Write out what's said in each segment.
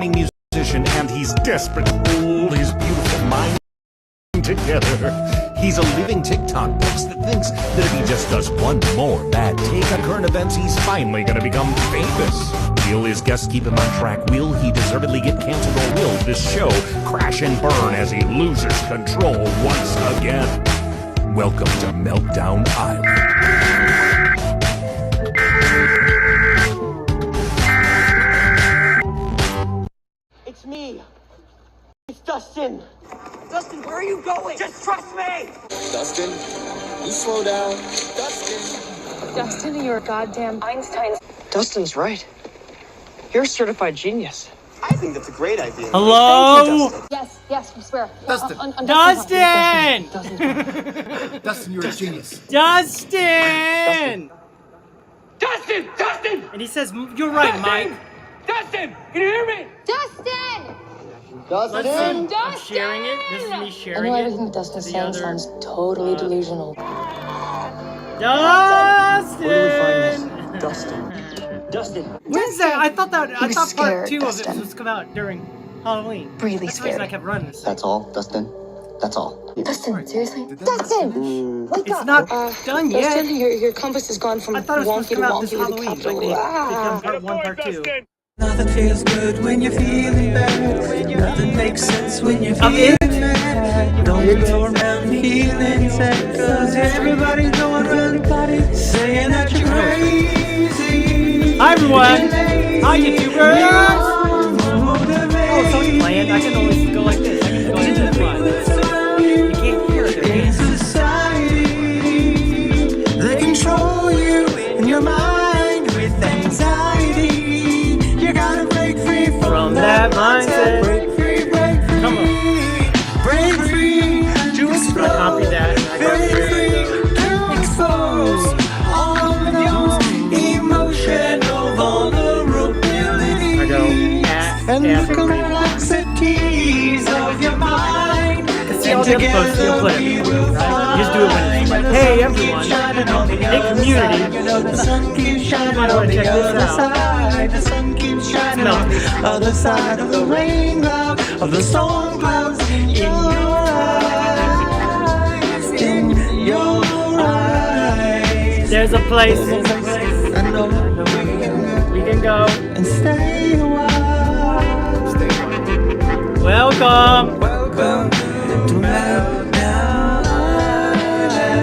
award-winning musician, and he's desperate to hold his beautiful mind together. He's a living TikTok post that thinks that if he just does one more bad take on current events, he's finally gonna become famous. Will his guests keep him on track? Will he deservedly get canceled, or will this show crash and burn as he loses control once again? Welcome to Meltdown Island. It's me. It's Dustin. Dustin, where are you going? Just trust me. Dustin, you slow down. Dustin. Dustin, you're a goddamn Einstein. Dustin's right. You're a certified genius. I think that's a great idea. Hello? Thank you, Dustin. Yes, we swear. Dustin. Dustin! Dustin, you're a genius. Dustin! Dustin! Dustin! And he says, you're right, Mike. Dustin! Can you hear me? Dustin! Listen, Dustin! I'm sharing it. This is me I sharing know it. everything that Dustin's to the saying other- sounds totally delusional. Dustin! Dustin. Dustin. When's that? I thought part scared, 2 of it Dustin. was come out during Halloween. Really That's the reason I scared. kept running this. That's all, Dustin. That's all. Dustin, seriously? Dustin! Wake It's up! not done yet. Dustin, your compass has gone from I thought it was supposed to wonky to come out this wonky with a Halloween. Like capital. they've done part 1, part 2. Nothing feels good when you're feeling bad. Nothing makes sense when you're I'm in. feeling bad. Don't go around feeling sad, cause everybody's going around saying that you're crazy. Hi, everyone. Hi, YouTubers. Oh, someone's playing. I can always go like this. I can go into the front. You can't hear it. In society, they control you in your mind with anxiety. You gotta break free from that mindset. Break free, break free. Come on. Break free to explode. I copied that. And I got Break free to expose all of your emotional vulnerability. I go at And the every. complexities of your mind. See all the other posts, you'll put it. Right? You just do it when it's like, hey everyone, hey community, You know the sun keeps shining Why don't on I the check other this out? side. The sun keeps shining on the other side of the rain cloud, of the storm clouds in your eyes, in your eyes. there's a place I know we can go. and stay a while. Welcome. Welcome to Meltdown Island.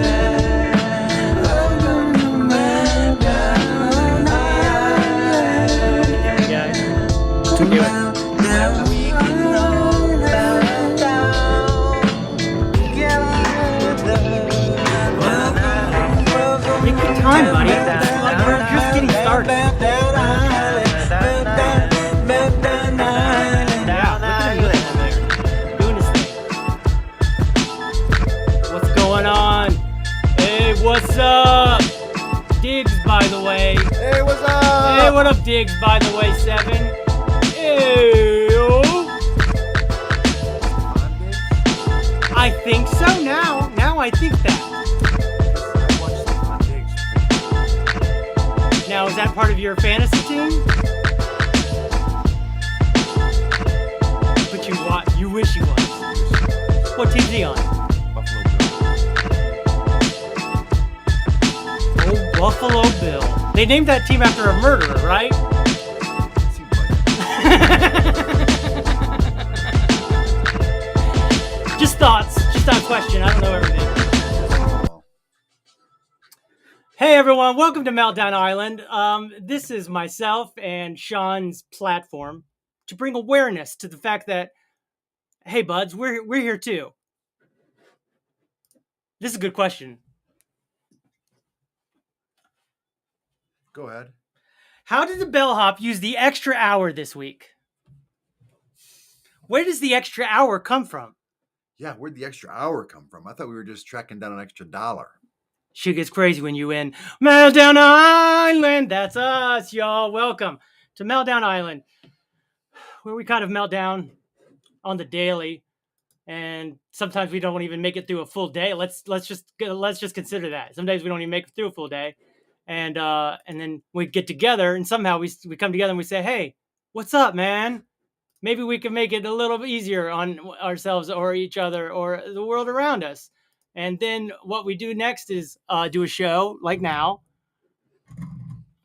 Welcome to Meltdown Island. Here we go. To Do it. Meltdown, we can roll down together. Welcome, Take your time, buddy. Like we're just getting started. Meltdown Island. Meltdown Island. Yeah, look at him there. Doing his thing. What's going on? Hey, what's up? Diggs, by the way. Hey, what's up? Hey, what up, Diggs, by the way, 7? Hey, I think so now. Now I think that. Now, is that part of your fantasy team? But you wish he was. What team's he on? Oh, Buffalo Bill. They named that team after a murderer, right? Just thoughts. Just not a question. I don't know everything. Hey everyone, welcome to Meltdown Island. This is myself and Sean's platform to bring awareness to the fact that, hey buds, we're here too. This is a good question. Go ahead. How did the bellhop use the extra hour this week? Where does the extra hour come from? Yeah, where'd the extra hour come from? I thought we were just tracking down an extra $1. Shit gets crazy when you win. Meltdown Island, that's us, y'all. Welcome to Meltdown Island, where we kind of melt down on the daily, and sometimes we don't even make it through a full day. Let's just consider that. Some days we don't even make it through a full day, and then we get together, and somehow we come together and we say, "Hey, what's up, man? maybe we can make it a little bit easier on ourselves or each other or the world around us. And then what we do next is do a show like now.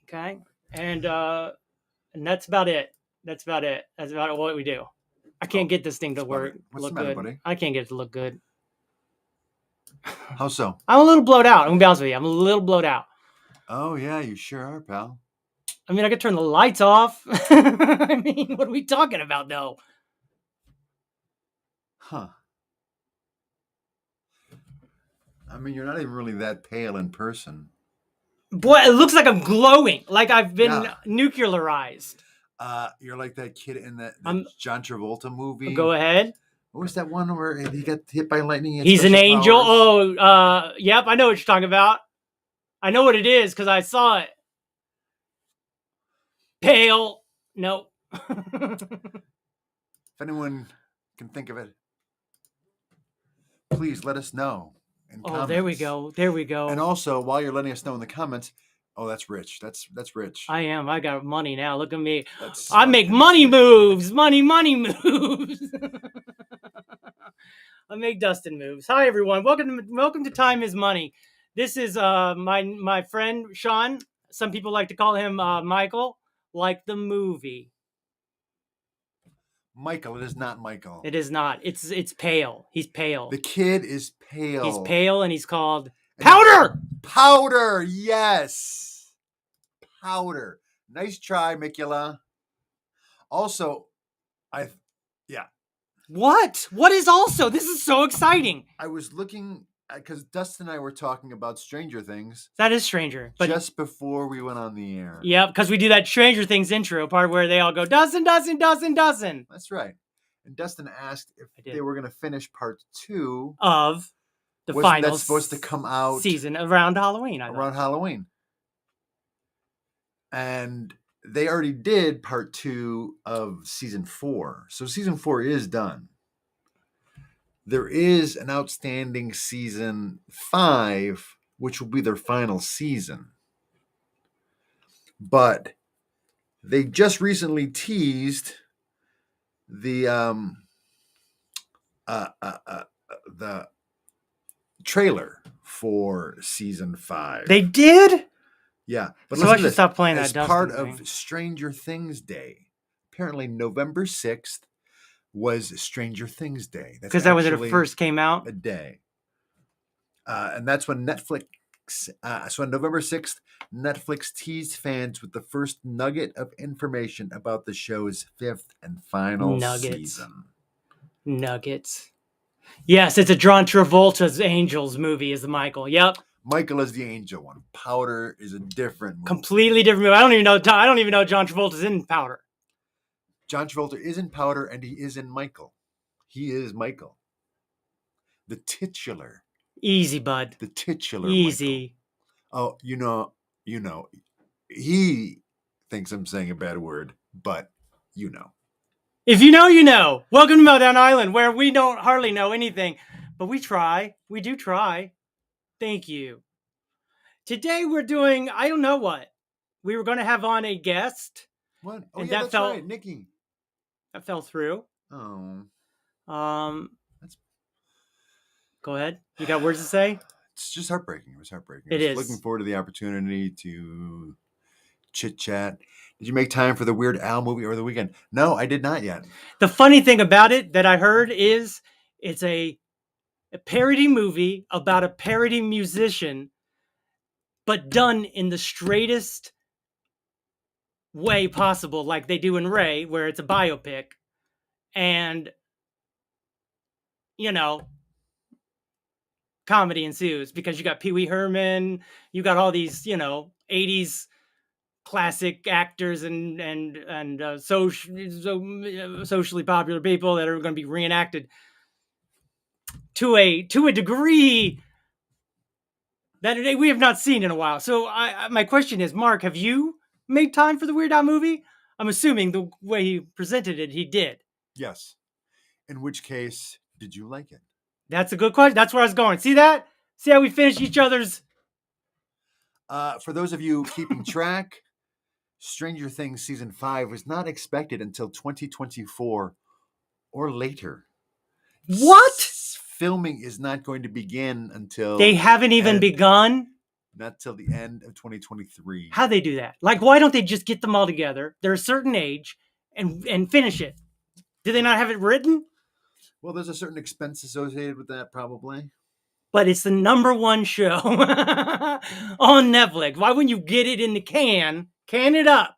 Okay. And that's about it. That's about it. That's about what we do. I can't get this thing to work. What's look the matter, good. buddy? I can't get it to look good. How so? I'm a little blowed out. I'm gonna be honest with you. I'm a little blowed out. Oh yeah, you sure are, pal. I mean, I could turn the lights off. I mean, what are we talking about, though? Huh. I mean, you're not even really that pale in person. Boy, it looks like I'm glowing, like I've been Yeah. nuclearized. You're like that kid in that I'm- John Travolta movie. Go ahead. What was that one where he got hit by lightning? and He's an special angel. powers? Oh, yep. I know what you're talking about. I know what it is because I saw it. Pale. Nope. If anyone can think of it, please let us know. Oh, there we go. There we go. And also, while you're letting us know in the comments, oh, that's rich. That's rich. I am. I got money now. Look at me. That's I make money moves. Money moves. I make DUSTiN moves. Hi everyone. Welcome to Time is Money. This is my friend Sean. Some people like to call him Michael, like the movie. Michael. It is not Michael. It is not. It's pale. He's pale. The kid is pale. He's pale and he's called Powder. Powder. Yes. Powder. Nice try, Mikula. Also, What? What is also? This is so exciting. I was looking because Dustin and I were talking about Stranger Things That is Stranger. But just before we went on the air. yeah, because we do that Stranger Things intro part where they all go, Dustin. That's right. And Dustin asked if I did. they were going to finish part 2 Of the Wasn't final that supposed to come out season around Halloween. I thought. around Halloween. And they already did part 2 of season 4. So season 4 is done. There is an outstanding season 5, which will be their final season. But they just recently teased the trailer for season 5. They did? Yeah, but So I listen to should this. stop playing that As Dustin part thing. of Stranger Things Day. Apparently, November 6th was Stranger Things Day. That's Because that was when it actually first came out. a day, and that's when Netflix. So on November 6th, Netflix teased fans with the first nugget of information about the show's 5th and final season. Nuggets. Yes, it's a John Travolta's Angels movie is the Michael. Yep. Michael is the angel one. Powder is a different movie. Completely different movie. I don't even know John Travolta's in Powder. John Travolta is in Powder and he is in Michael. He is Michael. The titular. Easy, bud. The titular. Easy. Michael. Oh, you know. He thinks I'm saying a bad word, but you know. If you know, you know. Welcome to Meltdown Island, where we don't hardly know anything, but we try. We do try. Thank you. Today we're doing, I don't know what. We were going to have on a guest. What? Oh, And yeah, that that's fell- right. Nikki. That fell through. Oh. That's... Go ahead. You got words to say? It's just heartbreaking. It was heartbreaking. It I was is. looking forward to the opportunity to chit-chat. Did you make time for the Weird Al movie over the weekend? No, I did not yet. The funny thing about it that I heard is it's a parody movie about a parody musician, but done in the straightest way possible, like they do in Ray, where it's a biopic. And, comedy ensues because you got Pee Wee Herman, you got all these, 80s classic actors and socially popular people that are going to be reenacted to a degree that we have not seen in a while. So my question is, Mark, have you made time for the Weird Al movie? I'm assuming the way he presented it, he did. Yes. In which case, did you like it? That's a good question. That's where I was going. See that? See how we finish each other's... For those of you keeping track, Stranger Things season 5 was not expected until 2024 or later. What? Filming is not going to begin until They haven't even begun? Not till the end of 2023. How they do that? Like, why don't they just get them all together? They're a certain age and finish it. Do they not have it written? Well, there's a certain expense associated with that, probably. But it's the #1 show on Netflix. Why wouldn't you get it in the can it up,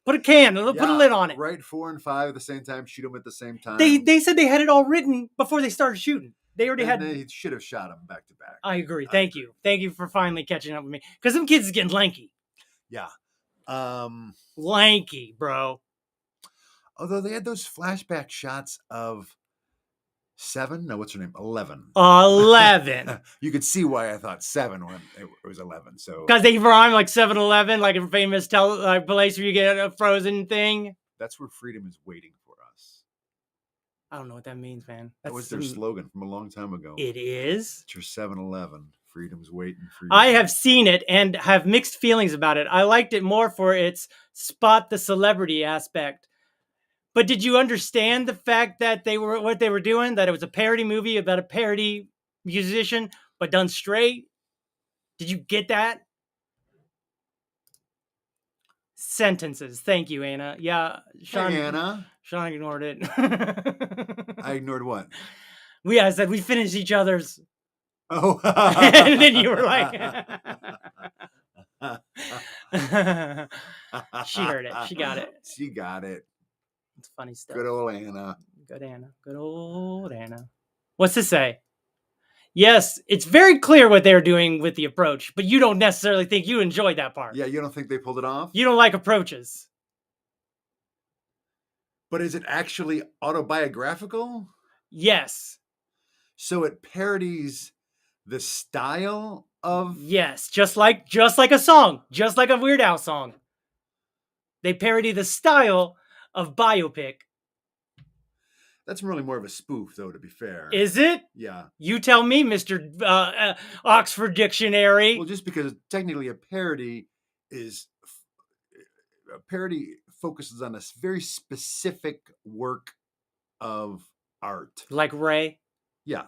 put a lid on it? Write 4 and 5 at the same time, shoot them at the same time. They said they had it all written before they started shooting. They already had. They should have shot them back to back. I agree. Thank you for finally catching up with me, because them kids is getting lanky. Yeah. Lanky, bro. Although they had those flashback shots of 7. No, what's her name? 11. 11. You could see why I thought 7 when it was 11. So Because they rhyme like 7-Eleven, like a famous place where you get a frozen thing. that's where freedom is waiting for us. I don't know what that means, man. That was their slogan from a long time ago. It is. It's your 7-Eleven. Freedom's waiting for you. I have seen it and have mixed feelings about it. I liked it more for its spot the celebrity aspect. But did you understand the fact that what they were doing? That it was a parody movie about a parody musician, but done straight? Did you get that? Sentences. Thank you, Anna. Yeah, Sean. Hey, Anna. Sean ignored it. I ignored what? I said we finished each other's. Oh. And then you were like, she heard it. She got it. She got it. It's funny stuff. Good old Anna. Good Anna. Good old Anna. What's this say? Yes, it's very clear what they're doing with the approach, but you don't necessarily think you enjoyed that part. Yeah, you don't think they pulled it off? You don't like approaches. But is it actually autobiographical? Yes. So it parodies the style of... Yes, just like a song, just like a Weird Al song. They parody the style of biopic. That's really more of a spoof, though, to be fair. Is it? Yeah. You tell me, Mr. Oxford Dictionary. Well, just because technically a parody focuses on a very specific work of art. Like Ray? Yeah.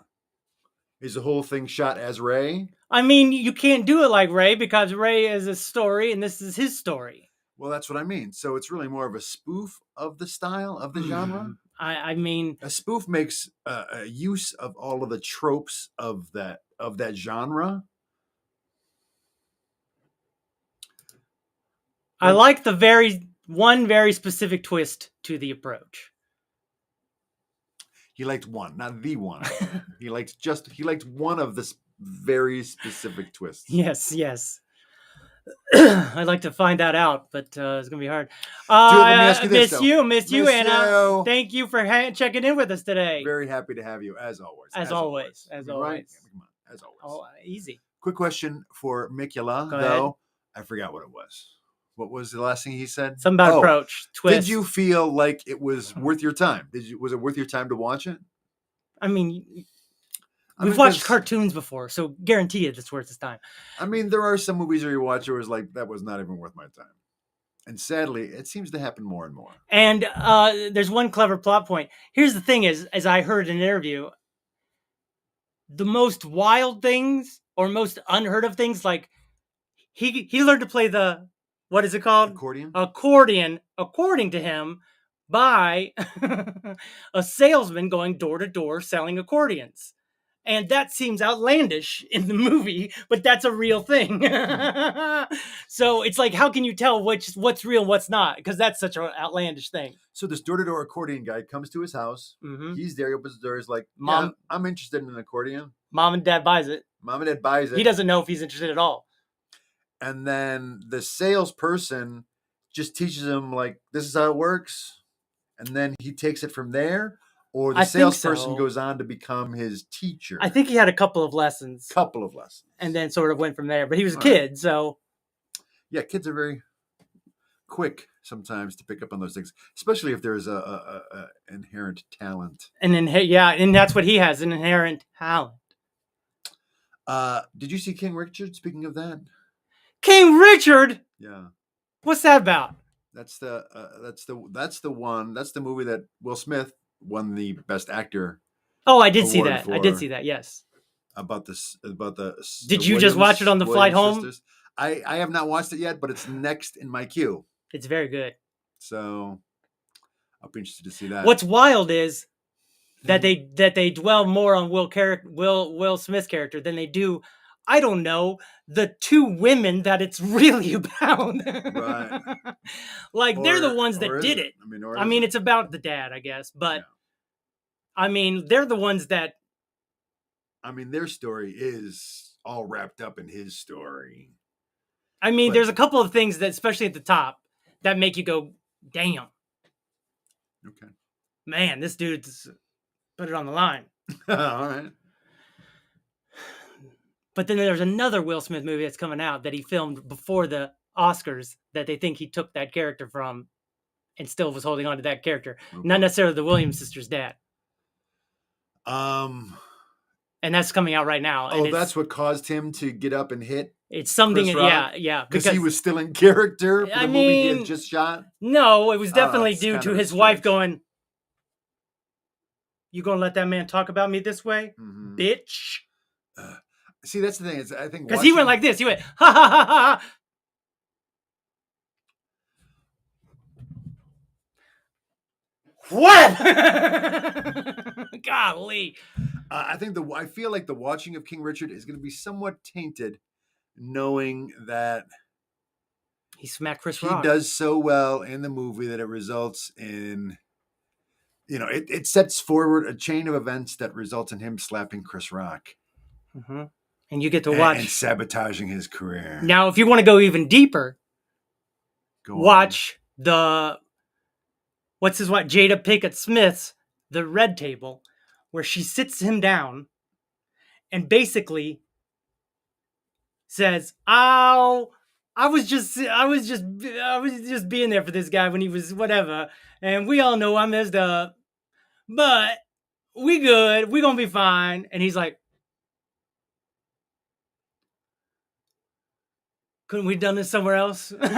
Is the whole thing shot as Ray? I mean, you can't do it like Ray because Ray is a story and this is his story. Well, that's what I mean. So it's really more of a spoof of the style, of the genre? I mean, a spoof makes a use of all of the tropes of that genre. I like the very specific twist to the approach. He liked one, not the one. He liked one of this very specific twists. Yes. I'd like to find that out, but it's gonna be hard. Miss you, Anna. Thank you for checking in with us today. Very happy to have you, as always. As always. Right? Come on, as always. Oh, easy. Quick question for Mikula, Go though. ahead. I forgot what it was. What was the last thing he said? Something about approach, twist. Did you feel like it was worth your time? Was it worth your time to watch it? I mean, we've watched cartoons before, so guarantee it's worth its time. I mean, there are some movies where you watch it was like, that was not even worth my time. And sadly, it seems to happen more and more. And there's one clever plot point. Here's the thing is, as I heard in an interview, the most wild things or most unheard of things, like he learned to play the, what is it called? Accordion, according to him, by a salesman going door to door selling accordions. And that seems outlandish in the movie, but that's a real thing. So it's like, how can you tell what's real and what's not? Because that's such an outlandish thing. So this door-to-door accordion guy comes to his house. Mm-hmm. He's there, opens the door. He's like, Mom, yeah, I'm interested in an accordion. Mom and Dad buys it. Mom and Dad buys it. He doesn't know if he's interested at all. And then the salesperson just teaches him, like, this is how it works. And then he takes it from there. Or the salesperson goes on to become his teacher. I think he had a couple of lessons. And then sort of went from there. But he was a kid, so. Yeah, kids are very quick sometimes to pick up on those things, especially if there's a inherent talent. And that's what he has, an inherent talent. Did you see King Richard? Speaking of that. King Richard? Yeah. What's that about? That's the one. That's the movie that Will Smith won the Best Actor Oh, I did see award that. I did for. see that. Yes. About this. About the. Did the you just watch it on the flight home? Sisters. I have not watched it yet, but it's next in my queue. It's very good. So I'll be interested to see that. What's wild is that they dwell more on Will Smith's character than they do, I don't know, the two women that it's really about. Right. Like they're the ones that did it. I mean, It's about the dad, I guess, but yeah. I mean, they're the ones that. I mean, their story is all wrapped up in his story. I mean, there's a couple of things that, especially at the top, that make you go, damn. Okay. Man, this dude's put it on the line. All right. But then there's another Will Smith movie that's coming out that he filmed before the Oscars that they think he took that character from and still was holding on to that character. Okay. Not necessarily the Williams sisters' dad. And that's coming out right now. Oh, that's what caused him to get up and hit? It's something, yeah. Because he was still in character for the movie he had just shot? No, it was definitely due to his wife going, you gonna let that man talk about me this way? Mm-hmm. Bitch. See, that's the thing. Is I think because he went like this. He went, ha ha ha ha. What? Golly. I feel like the watching of King Richard is going to be somewhat tainted, knowing that he smacked Chris Rock. He does so well in the movie that it results in, it sets forward a chain of events that results in him slapping Chris Rock. Mm-hmm. And you get to watch. And sabotaging his career. Now, if you want to go even deeper, watch Jada Pinkett Smith's The Red Table, where she sits him down and basically says, "Oh, I was just being there for this guy when he was whatever, and we all know I messed up, but we good, we gonna be fine." And he's like, couldn't we done this somewhere else? It's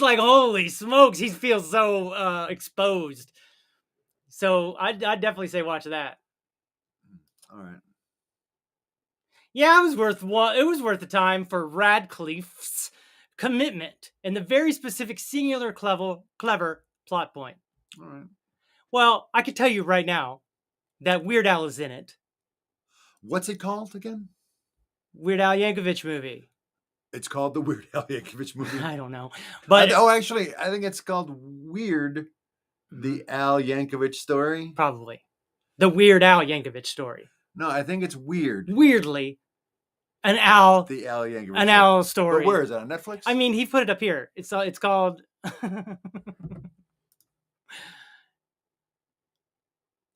like, holy smokes, he feels so exposed. So I'd definitely say watch that. All right. Yeah, it was worth the time for Radcliffe's commitment and the very specific, singular, clever plot point. All right. Well, I can tell you right now that Weird Al is in it. What's it called again? Weird Al Yankovic movie. It's called the Weird Al Yankovic movie. I don't know, but actually, I think it's called Weird, the Al Yankovic story. Probably, the Weird Al Yankovic story. No, I think it's Weird. Weirdly, the Al Yankovic Al story. But where is it, on Netflix? I mean, he put it up here. It's called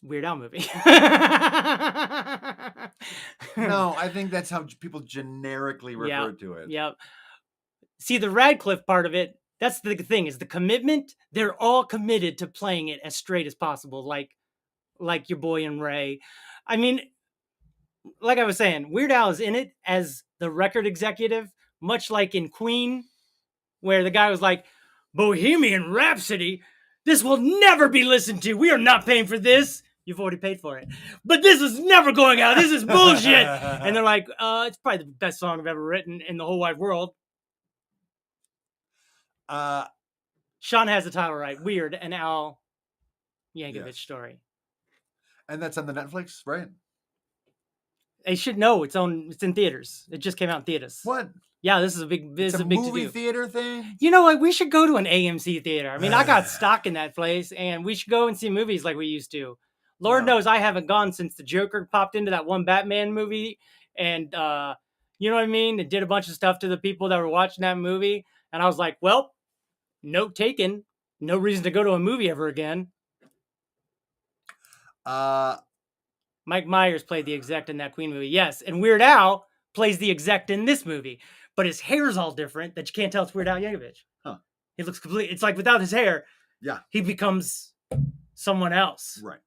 Weird Al movie. No, I think that's how people generically refer to it. Yep. See, the Radcliffe part of it, that's the thing, is the commitment. They're all committed to playing it as straight as possible, like your boy and Ray. I mean, like I was saying, Weird Al is in it as the record executive, much like in Queen, where the guy was like, Bohemian Rhapsody, this will never be listened to. We are not paying for this. You've already paid for it. But this is never going out. This is bullshit. And they're like, it's probably the best song I've ever written in the whole wide world. Sean has the title right. Weird, an Al Yankovic story. And that's on the Netflix, right? They should know it's in theaters. It just came out in theaters. What? Yeah, this is a big It's a big movie to-do. theater thing? You know what? We should go to an AMC theater. I mean, I got stock in that place, and we should go and see movies like we used to. Lord knows I haven't gone since the Joker popped into that one Batman movie, and you know what I mean? It did a bunch of stuff to the people that were watching that movie, and I was like, well, note taken. No reason to go to a movie ever again. Mike Myers played the exec in that Queen movie, yes, and Weird Al plays the exec in this movie, but his hair's all different that you can't tell it's Weird Al Yankovic. Huh. He looks complete. It's like without his hair, yeah, he becomes someone else. Right.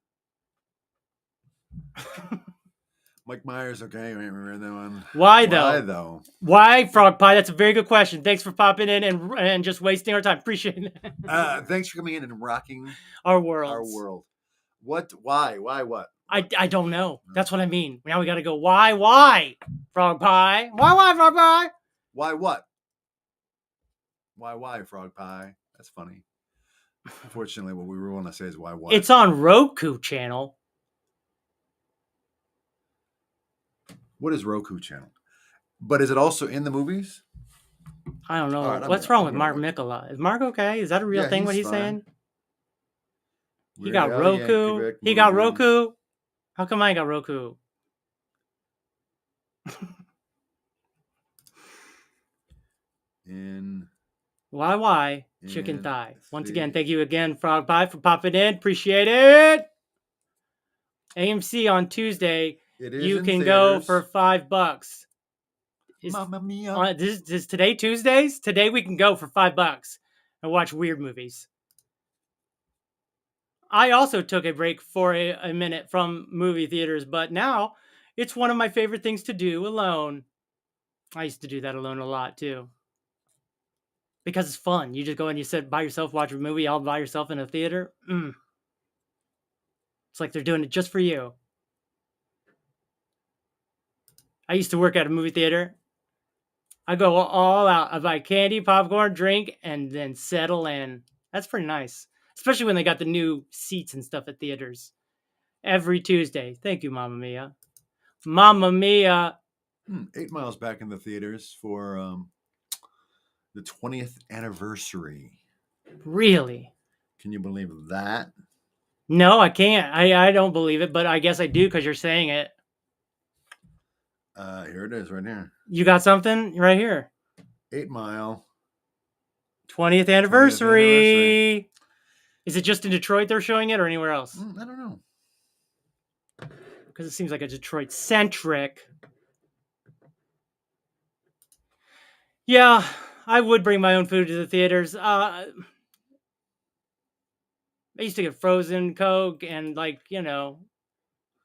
Mike Myers, okay, remember that one. Why Why though? though? Why Frog Pie? That's a very good question. Thanks for popping in and just wasting our time. Appreciate it. Thanks for coming in and rocking Our world. our world. What? Why? What? I don't know. That's what I mean. Now we got to go. Why? Frog Pie? Why? Frog Pie? Why what? Why Frog Pie? That's funny. Unfortunately, what we really want to say is why what? It's on Roku channel. What is Roku channel? But is it also in the movies? I don't know. All right, What's wrong with Mark Mikola? Is Mark okay? Is that a real thing? What he's fine. saying? He Weird got Al Roku. Yankovic He got movie. Roku. How come I ain't got Roku? In Why? Chicken in thigh. Once the- again, thank you again, Frog Pie, for popping in. Appreciate it. AMC on Tuesday. It is You in can go theaters. for $5. Mamma mia. Is today Tuesdays? Today we can go for $5 and watch weird movies. I also took a break for a minute from movie theaters, but now it's one of my favorite things to do alone. I used to do that alone a lot too. Because it's fun. You just go and you sit by yourself, watch a movie all by yourself in a theater. It's like they're doing it just for you. I used to work at a movie theater. I go all out. I buy candy, popcorn, drink, and then settle in. That's pretty nice. Especially when they got the new seats and stuff at theaters. Every Tuesday. Thank you, Mamma Mia. Mamma Mia. 8 Miles back in the theaters for the 20th anniversary. Really? Can you believe that? No, I can't. I don't believe it, but I guess I do because you're saying it. Here it is right here. You got something right here. 8 Mile. 20th anniversary. Is it just in Detroit they're showing it or anywhere else? I don't know. Because it seems like a Detroit-centric. Yeah, I would bring my own food to the theaters. I used to get frozen Coke and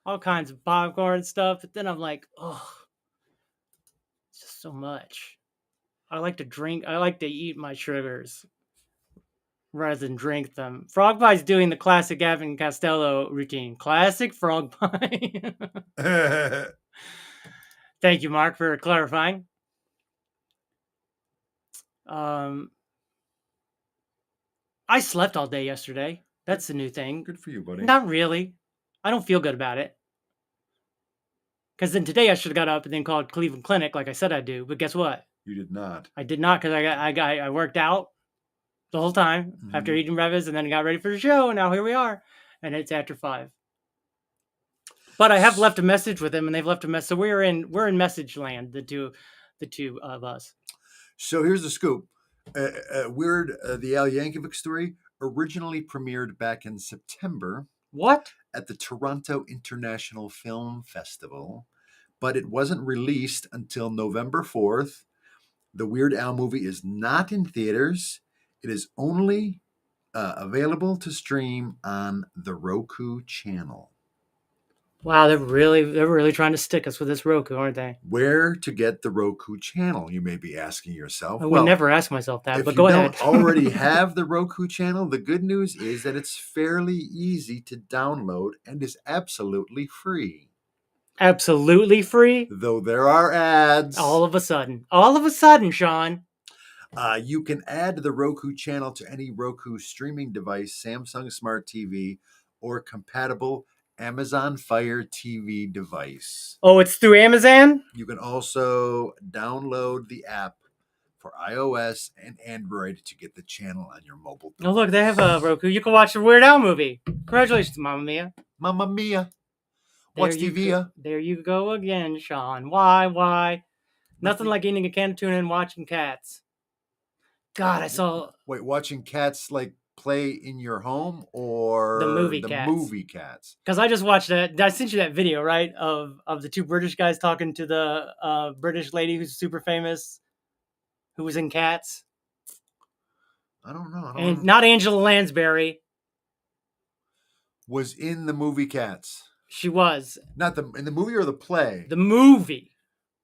all kinds of popcorn stuff. But then I'm like, oh, it's just so much. I like to drink. I like to eat my sugars rather than drink them. Frog Pie's doing the classic Gavin Costello routine. Classic Frog Pie. Thank you, Mark, for clarifying. I slept all day yesterday. That's the new thing. Good for you, buddy. Not really. I don't feel good about it. Because then today I should have got up and then called Cleveland Clinic like I said I'd do. But guess what? You did not. I did not because I worked out the whole time after eating breakfast and then got ready for the show. And now here we are. And it's after 5. But I have left a message with them and they've left a message. So we're in message land, the two of us. So here's the scoop. The Al Yankovic story originally premiered back in September. What? At the Toronto International Film Festival, but it wasn't released until November 4th. The Weird Al movie is not in theaters. It is only available to stream on the Roku channel. Wow, they're really trying to stick us with this Roku, aren't they? Where to get the Roku channel, you may be asking yourself. I would never ask myself that, but go ahead. If you don't already have the Roku channel, the good news is that it's fairly easy to download and is absolutely free. Absolutely free? Though there are ads. All of a sudden, Sean. You can add the Roku channel to any Roku streaming device, Samsung Smart TV, or compatible Amazon Fire TV device. Oh, it's through Amazon? You can also download the app for iOS and Android to get the channel on your mobile device. Oh, look, they have a Roku. You can watch the Weird Al movie. Congratulations, Mamma Mia. Mamma Mia. What's TV? There you go again, Sean. Why? Nothing like eating a can of tuna and watching cats. God, I saw... Wait, watching cats play in your home or the movie cats? Because I just watched that. I sent you that video, right, of the two British guys talking to the British lady who's super famous, who was in Cats. I don't know. Not Angela Lansbury. Was in the movie Cats. She was. Not in the movie or the play. The movie.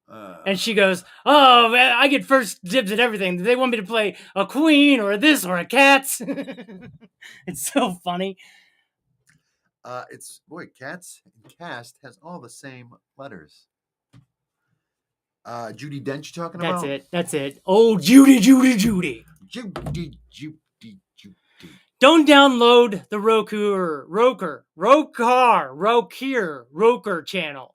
And she goes, "Oh man, I get first dibs at everything. They want me to play a queen or this or a cats." It's so funny. Cats and cast has all the same letters. Judi Dench you talking That's about? it. That's it. Oh, Judy. Judy. Don't download the Roker channel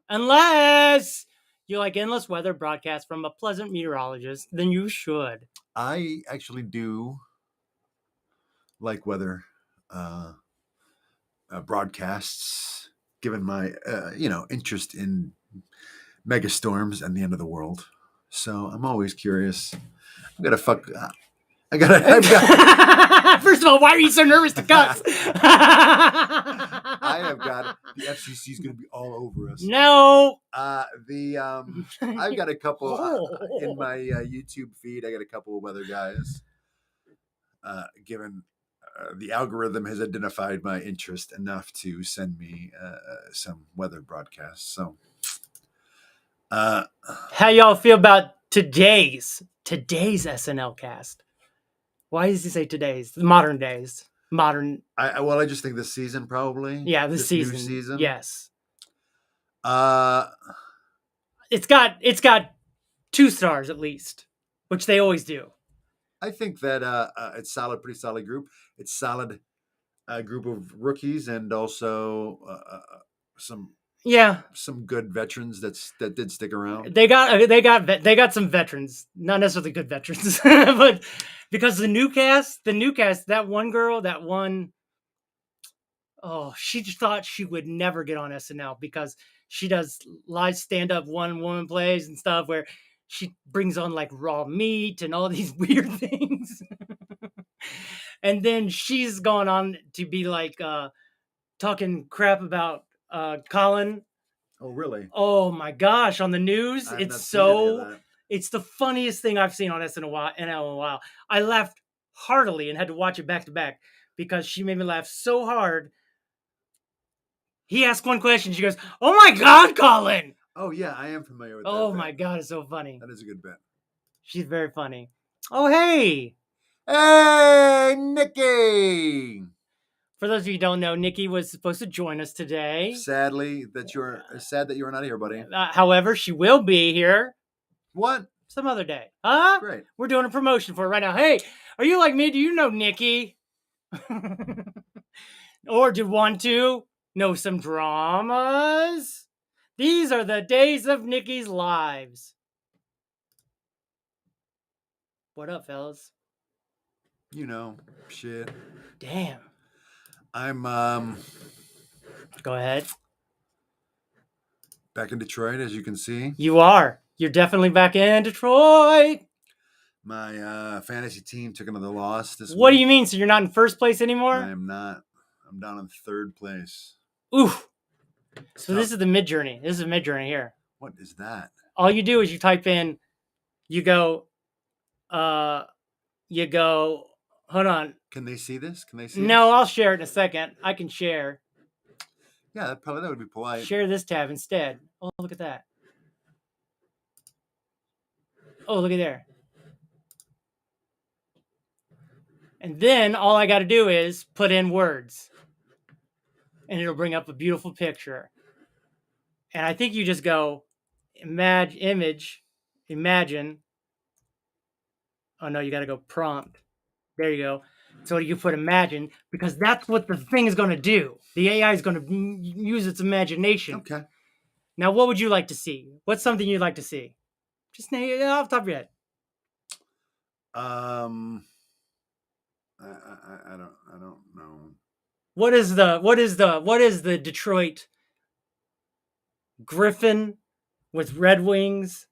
unless you like endless weather broadcasts from a pleasant meteorologist. Then you should. I actually do like weather broadcasts, given my interest in megastorms and the end of the world. So I'm always curious. I've got First of all, why are you so nervous to cuss? I have got the FCC is going to be all over us. No. I've got a couple in my YouTube feed. I got a couple of weather guys. Given the algorithm has identified my interest enough to send me some weather broadcasts. So, how y'all feel about today's SNL cast? Why does he say today's? The modern days. Modern. I just think this season probably. Yeah, this new season. season. Yes. It's got 2 stars at least, which they always do. I think that it's solid, pretty solid group. It's solid group of rookies and also some good veterans that did stick around. They got some veterans, not necessarily good veterans, but because the new cast, that one girl, she just thought she would never get on SNL because she does live stand-up one-woman plays and stuff where she brings on like raw meat and all these weird things. And then she's gone on to be like talking crap about Colin. Oh, really? Oh my gosh, on the news. It's the funniest thing I've seen on SNL in a while. I laughed heartily and had to watch it back to back because she made me laugh so hard. He asked one question. She goes, "Oh my God, Colin." Oh yeah, I am familiar with that. Oh my God, it's so funny. That is a good bit. She's very funny. Oh, hey, Nikki. For those of you who don't know, Nikki was supposed to join us today. Sad that you're not here, buddy. However, she will be here. What? Some other day. Huh? Great. We're doing a promotion for it right now. Hey, are you like me? Do you know Nikki? Or do you want to know some dramas? These are the days of Nikki's lives. What up, fellas? Shit. Damn. I'm Go ahead. back in Detroit, as you can see. You are. You're definitely back in Detroit. My fantasy team took another loss this week. What do you mean? So you're not in first place anymore? I am not. I'm down in 3rd place. Oof. So this is the mid journey. This is a mid journey here. What is that? All you do is you type in, you go, hold on. Can they see this? No, I'll share it in a second. I can share. Yeah, that would be polite. Share this tab instead. Oh, look at that. Oh, look at there. And then all I got to do is put in words. And it'll bring up a beautiful picture. And I think you just go, imagine. Oh, no, you got to go prompt. There you go. So you put imagine, because that's what the thing is going to do. The AI is going to use its imagination. Okay. Now, what would you like to see? What's something you'd like to see? Just name it off the top of your head. I don't know. What is the Detroit Griffin with red wings?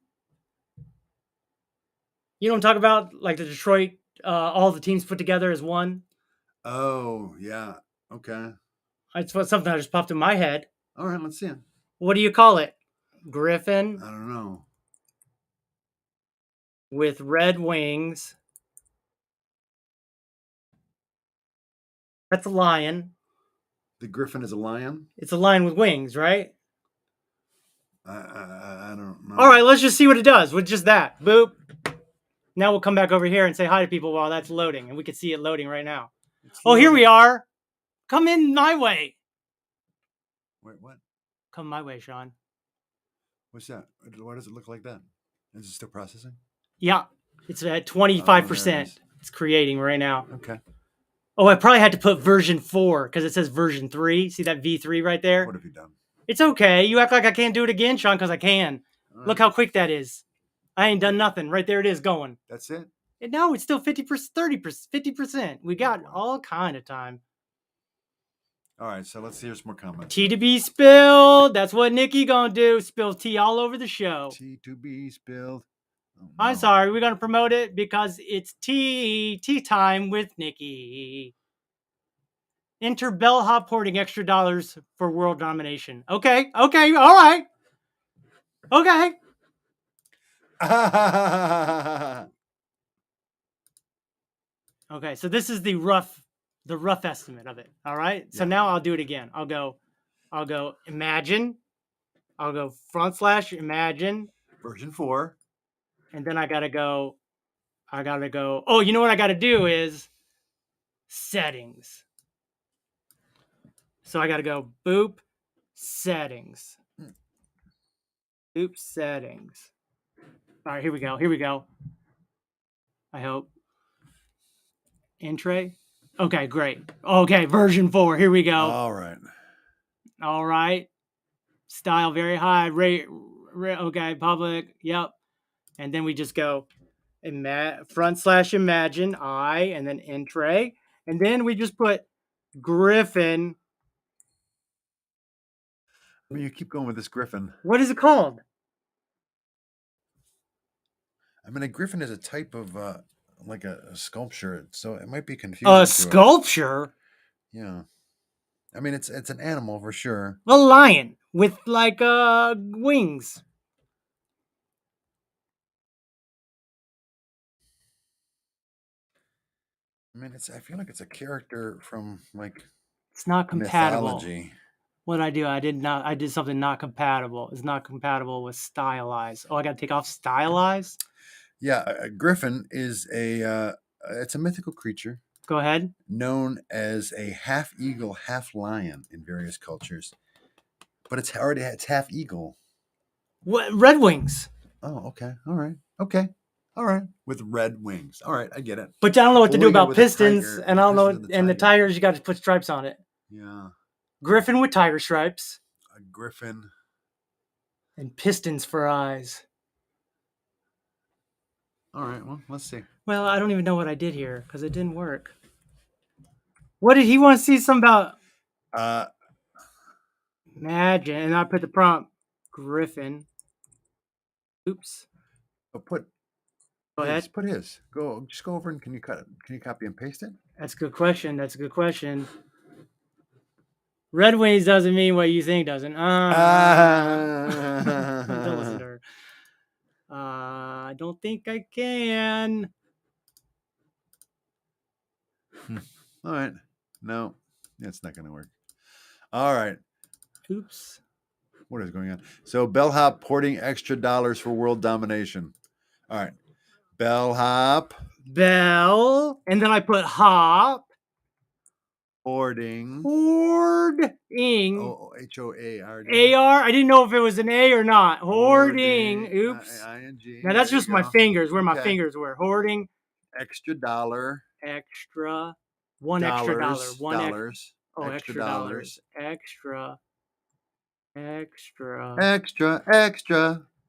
You know what I'm talking about? Like the Detroit, all the teams put together as one. Oh, yeah. Okay. It's something that just popped in my head. All right, let's see it. What do you call it? Griffin? I don't know. With red wings. That's a lion. The griffin is a lion? It's a lion with wings, right? I don't know. All right, let's just see what it does with just that. Boop. Now we'll come back over here and say hi to people while that's loading, and we can see it loading right now. Oh, here we are. Come in my way. Wait, what? Come my way, Sean. What's that? Why does it look like that? Is it still processing? Yeah, it's at 25%. It's creating right now. Okay. Oh, I probably had to put version 4 because it says version 3. See that V3 right there? What have you done? It's okay. You act like I can't do it again, Sean, because I can. Right. Look how quick that is. I ain't done nothing. Right there it is going. That's it? And no, it's still 50%, 30%, 50%. We got all kind of time. All right, so let's hear some more comments. Tea to be spilled. That's what Nikki gonna do. Spill tea all over the show. Tea to be spilled. Oh, no. I'm sorry. We're gonna promote it because it's tea time with Nikki. Enter bellhop hoarding extra dollars for world domination. Okay, all right. Okay. Okay, so this is the rough estimate of it. All right. So now I'll do it again. I'll go imagine. I'll go / imagine. Version 4. And then I gotta go. Oh, you know what I gotta do is settings. So I gotta go boop settings. Boop settings. All right, here we go. I hope. Entry. Okay, great. Okay, version 4. Here we go. All right. Style very high. Rate. Okay, public. Yep. And then we just go front / imagine and then entry. And then we just put griffin. I mean, you keep going with this griffin. What is it called? I mean, a griffin is a type of like a sculpture, so it might be confusing. A sculpture? Yeah. I mean, it's an animal for sure. A lion with like wings. I mean, I feel like it's a character from like it's not compatible. Mythology. What I do? I did something not compatible. It's not compatible with stylized. Oh, I got to take off stylized? Yeah, a griffin is it's a mythical creature. Go ahead. Known as a half eagle, half lion in various cultures. But it's half eagle. What? Red wings. Oh, okay. All right. Okay. All right. With red wings. All right, I get it. But I don't know what to do about pistons, and I don't know. And the tigers, you got to put stripes on it. Yeah. Griffin with tiger stripes. A griffin. And pistons for eyes. All right. Well, let's see. Well, I don't even know what I did here because it didn't work. What did he want to see? Something about imagine, and I put the prompt griffin. Oops. Oh, go ahead. Put his. Just go over and can you copy and paste it? That's a good question. Red wings doesn't mean what you think doesn't. Don't listen to her. I don't think I can. All right. No, it's not going to work. All right. Oops. What is going on? So bellhop porting extra dollars for world domination. All right. Bellhop. Bell. And then I put hop. Hoarding. Oh, H-O-A-R-D. A-R. I didn't know if it was an A or not. Hoarding. Oops. I-N-G. Now that's just my fingers, where my fingers were. Hoarding. Extra dollar. Extra. One extra dollar. One dollars. Extra dollars. Extra.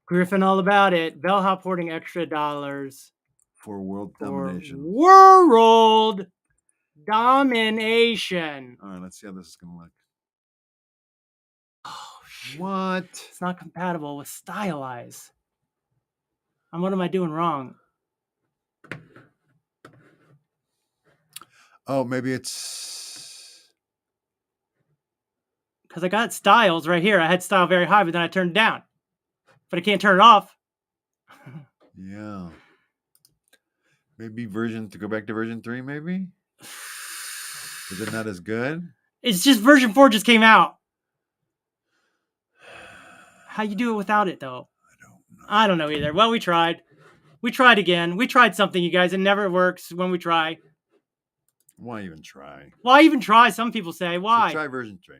Griffin all about it. Bellhop hoarding extra dollars. For world domination. World domination. All right, let's see how this is going to look. Oh, shit. What? It's not compatible with stylize. And what am I doing wrong? Oh, maybe it's... Because I got styles right here. I had style very high, but then I turned it down. But I can't turn it off. Yeah. Maybe go back to version 3, maybe? Is it not as good? It's just version 4 just came out. How you do it without it, though? I don't know either. Well, we tried. We tried again. We tried something, you guys. It never works when we try. Why even try? Why even try? Some people say. Why? So try version 3.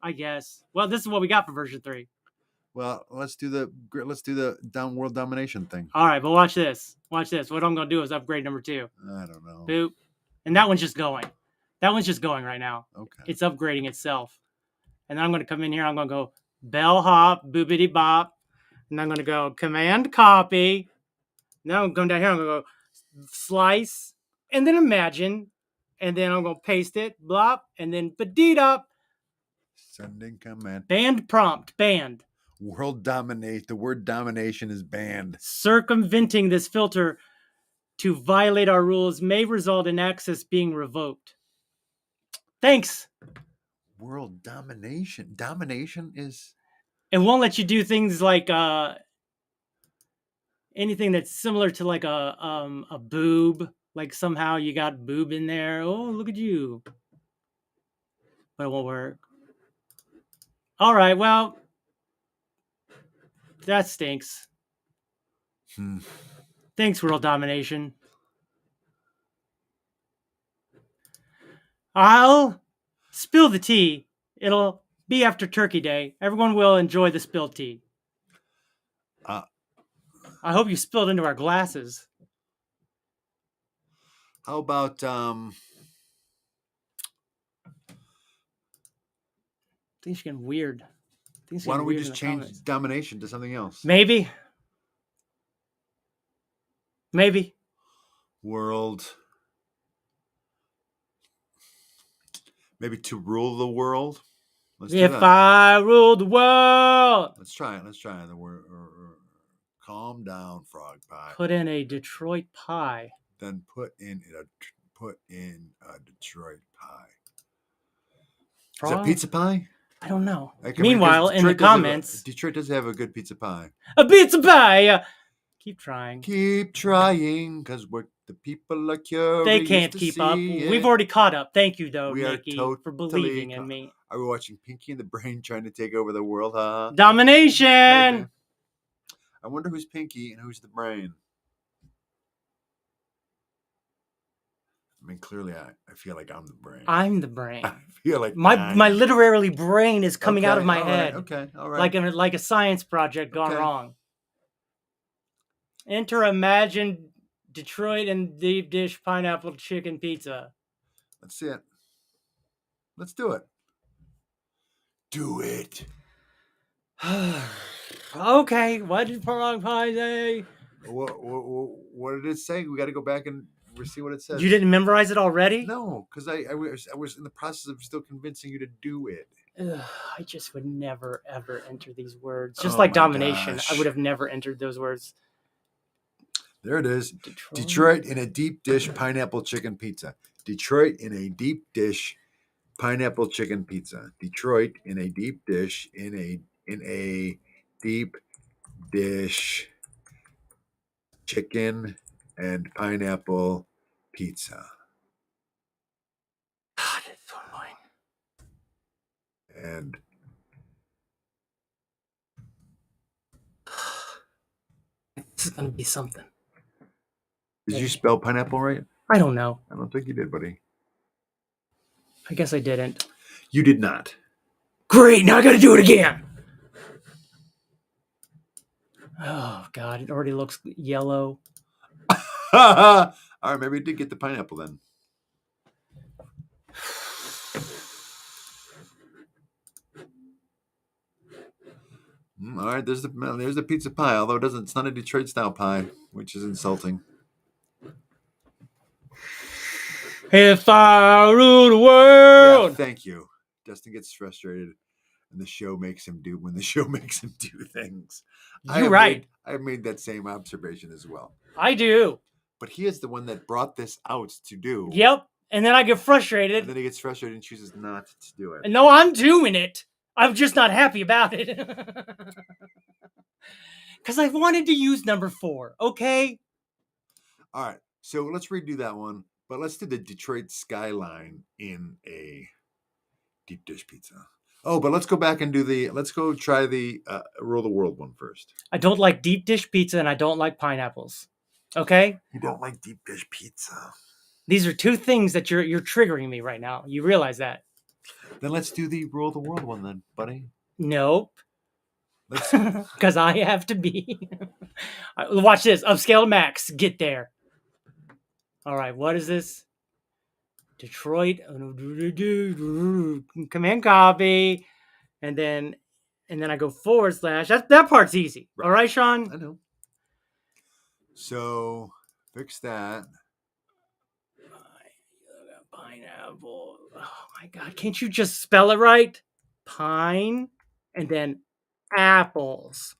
I guess. Well, this is what we got for version 3. Well, let's do the world domination thing. All right, but watch this. Watch this. What I'm going to do is upgrade number 2. I don't know. Boop. And that one's just going. That one's just going right now. Okay. It's upgrading itself. And then I'm going to come in here. I'm going to go bellhop, boobity bop. And I'm going to go command copy. Now I'm going down here. I'm going to go slice and then imagine. And then I'm going to paste it. Blop. And then badit up. Sending command. Banned prompt. Banned. World dominate. The word domination is banned. Circumventing this filter to violate our rules may result in access being revoked. Thanks. World domination. Domination is... It won't let you do things like anything that's similar to like a boob. Like somehow you got boob in there. Oh, look at you. But it won't work. All right, well, that stinks. Thanks, world domination. I'll spill the tea. It'll be after Turkey Day. Everyone will enjoy the spilled tea. I hope you spilled into our glasses. How about Things are getting weird. why don't we just change domination to something else? Maybe. World. Maybe to rule the world. Let's do If that. I ruled the world. Let's try it. The word. Calm down, frog pie. Put in a Detroit pie. Then put in a Detroit pie. Frog? Is that pizza pie? I don't know. Like, Meanwhile, in the comments, Detroit does have a good pizza pie. a pizza pie. Keep trying. Keep trying, because the people are curious. They can't to keep see up. it. We've already caught up. Thank you, though, We are Nikki, for totally believing in me. Are we watching Pinky and the Brain trying to take over the world, huh? Domination. Okay. I wonder who's Pinky and who's the Brain. I mean, clearly, I feel like I'm the Brain. I'm the brain. I feel like My literally brain is coming out of my head. Okay, all right. Like a science project gone wrong. Enter imagine Detroit and deep dish pineapple chicken pizza. Let's see it. Let's do it. Do it. Okay, what did Frog Pie say? What did it say? We got to go back and see what it says. You didn't memorize it already? No, because I was in the process of still convincing you to do it. Ugh, I just would never, ever enter these words. Just like domination, gosh. I would have never entered those words. There it is. Detroit in a deep dish pineapple chicken pizza. Detroit in a deep dish pineapple chicken pizza. Detroit in a deep dish in a deep dish chicken and pineapple pizza. God, it's so annoying. And This is gonna be something. did you spell pineapple right? I don't know. I don't think you did, buddy. I guess I didn't. You did not. Great, now I gotta do it again. Oh God, it already looks yellow. All right, maybe you did get the pineapple then. All right, there's the pizza pie, although it's not a Detroit style pie, which is insulting. If I rule the world. Yeah, thank you. Dustin gets frustrated, and the show makes him do things. You're right. I have made that same observation as well. I do. But he is the one that brought this out to do. Yep. And then I get frustrated. And then he gets frustrated and chooses not to do it. And no, I'm doing it. I'm just not happy about it. Because I wanted to use number 4, okay? All right, so let's redo that one. But let's do the Detroit skyline in a Deep dish pizza. Oh, but let's go back and let's go try the Rule the World one first. I don't like deep dish pizza and I don't like pineapples. Okay? You don't like deep dish pizza. These are two things that you're triggering me right now. You realize that? Then let's do the Rule the World one then, buddy. Nope. Let's Because I have to be. Watch this. Upscale to max. Get there. All right. What is this? Detroit. Command copy. And then I go / That part's easy. All right, Sean? I know. So fix that. Pineapple. Oh my God. Can't you just spell it right? Pine and then apples.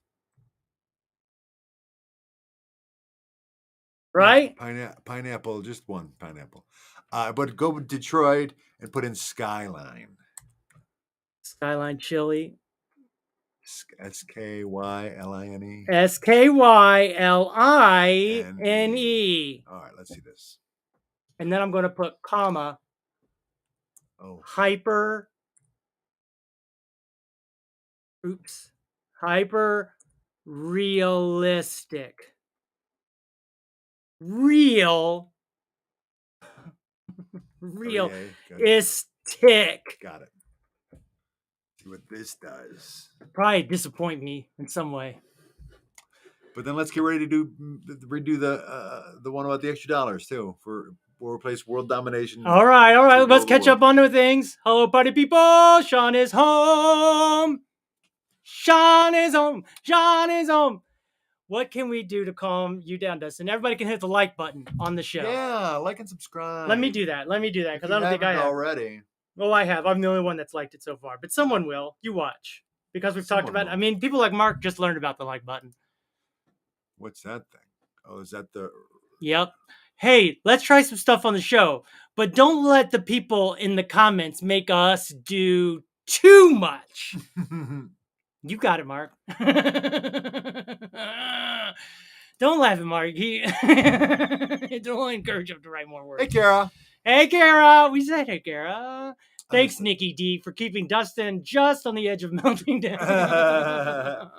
Right? Pineapple, just one pineapple. But go with Detroit and put in Skyline. Skyline chili. SKYLINE. SKYLINE. All right, let's see this. And then I'm going to put comma. Oh, Hyper realistic. Realistic. got it. See what this does. Probably disappoint me in some way. But then let's get ready to redo the one about the extra dollars too. We'll replace world domination. All right. Let's catch up on the things. Hello, party people. Sean is home. What can we do to calm you down, Dustin? Everybody can hit the like button on the show. Yeah, like and subscribe. Let me do that because I don't think I have already. Well, I have. I'm the only one that's liked it so far, but someone will. You watch because we've talked about. I mean, people like Mark just learned about the like button. What's that thing? Oh, is that the? Yep. Hey, let's try some stuff on the show, but don't let the people in the comments make us do too much. You got it, Mark. Don't laugh at Mark. Don't encourage him to write more words. Hey, Kara. Hey, Kara. We said hey, Kara. Thanks, Nikki D, for keeping Dustin just on the edge of melting down.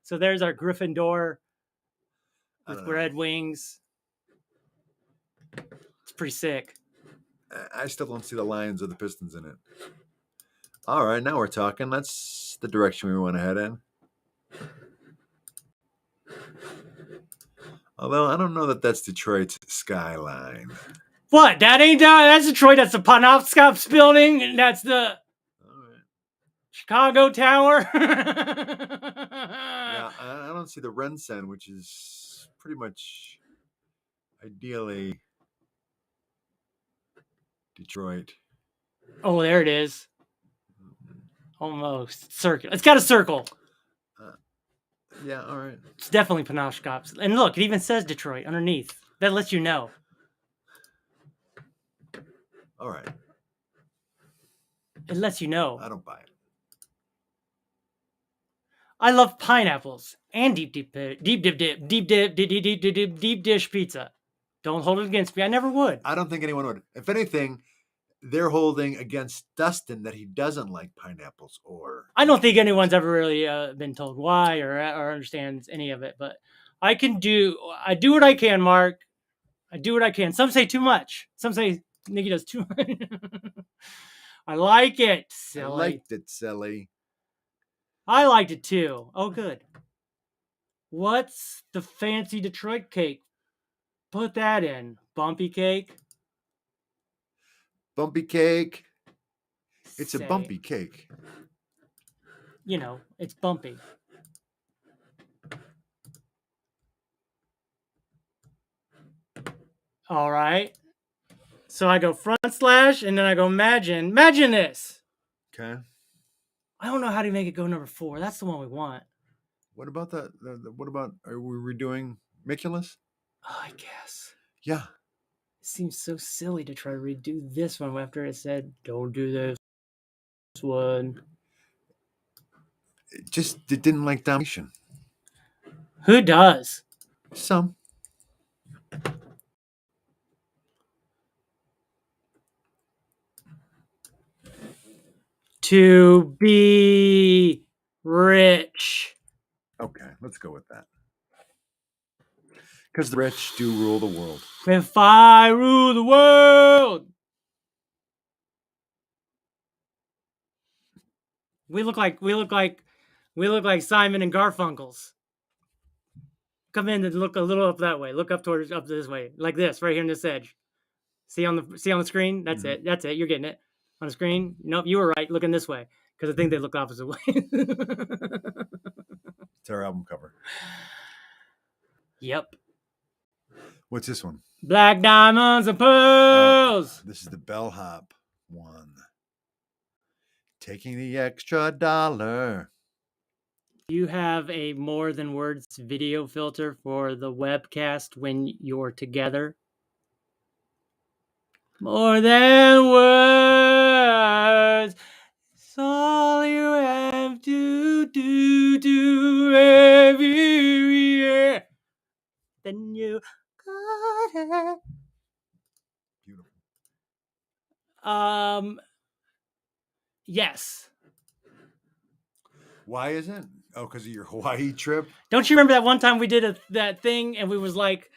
So there's our Gryffindor with red wings. It's pretty sick. I still don't see the Lions or the Pistons in it. All right, now we're talking. That's the direction we want to head in. Although I don't know that that's Detroit's skyline. What? That ain't that's Detroit. That's the Panofscops building. And that's the Chicago Tower. Yeah, I don't see the Rensen, which is pretty much ideally Detroit. Oh, there it is. Almost circle. It's got a circle. Yeah, all right. It's definitely Panofscops. And look, it even says Detroit underneath. That lets you know. All right. It lets you know. I don't buy it. I love pineapples and deep dish pizza. Don't hold it against me. I never would. I don't think anyone would. If anything, they're holding against Dustin that he doesn't like pineapples or. I don't think anyone's ever really been told why or understands any of it, but I do what I can, Mark. I do what I can. Some say too much. Some say Nikki does too much. I like it, silly. I liked it, silly. I liked it too. Oh, good. What's the fancy Detroit cake? Put that in. Bumpy cake. Bumpy cake. It's a bumpy cake. You know, it's bumpy. All right. So I go front slash and then I go imagine. Imagine this. Okay. I don't know how to make it go number 4. That's the one we want. What about that? What about, are we redoing Miculus? Oh, I guess. Yeah. It seems so silly to try to redo this one after it said, don't do this one. It didn't like domination. Who does? Some. to be rich. Okay, let's go with that. Because the rich do rule the world. If I rule the world. We look like Simon and Garfunkels. Come in and look a little up that way. Look up this way, like this, right here in this edge. See on the screen? That's it. That's it. You're getting it on the screen. Nope, you were right. Looking this way because I think they look opposite ways. It's our album cover. Yep. What's this one? Black diamonds and pearls. This is the bellhop one. Taking the extra $1. You have a more than words video filter for the webcast when you're together. More than words. It's all you have to do every year. Then you got it. Beautiful. Yes. Why is it? Oh, because of your Hawaii trip? Don't you remember that one time we did that thing and we was like,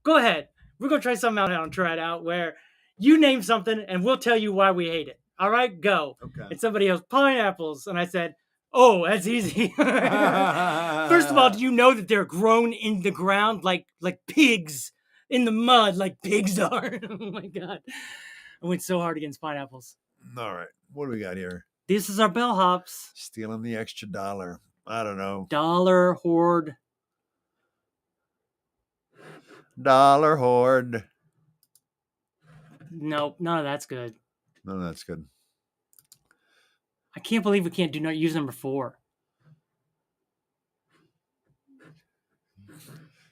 go ahead. We're going to try something out and try it out where you name something and we'll tell you why we hate it. All right, go. Okay. And somebody else, pineapples. And I said, oh, that's easy. First of all, do you know that they're grown in the ground like pigs in the mud like pigs are? Oh, my God. I went so hard against pineapples. All right. What do we got here? This is our bellhops. Stealing the extra $1. I don't know. Dollar hoard. Dollar hoard. Nope, none of that's good. No, that's good. I can't believe we can't use number 4.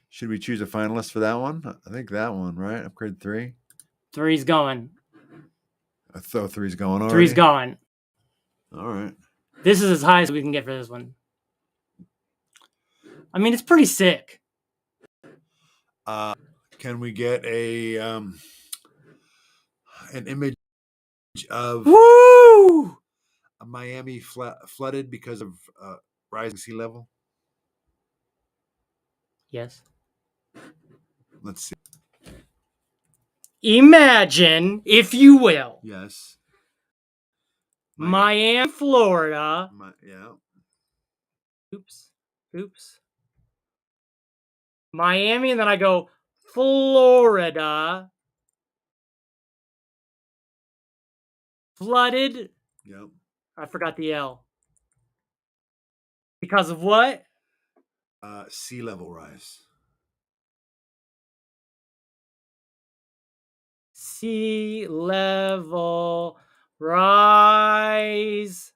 Should we choose a finalist for that one? I think that one, right? Upgrade 3. 3's going. I thought 3's going already. 3's going. All right. This is as high as we can get for this one. I mean, it's pretty sick. Can we get an image of Woo! Miami flooded because of rising sea level? Yes. Let's see. Imagine, if you will, Yes. Miami, Florida. Yeah. Oops. Miami, and then I go Florida. Flooded. Yep. I forgot the L. Because of what? Sea level rise. Sea level rise.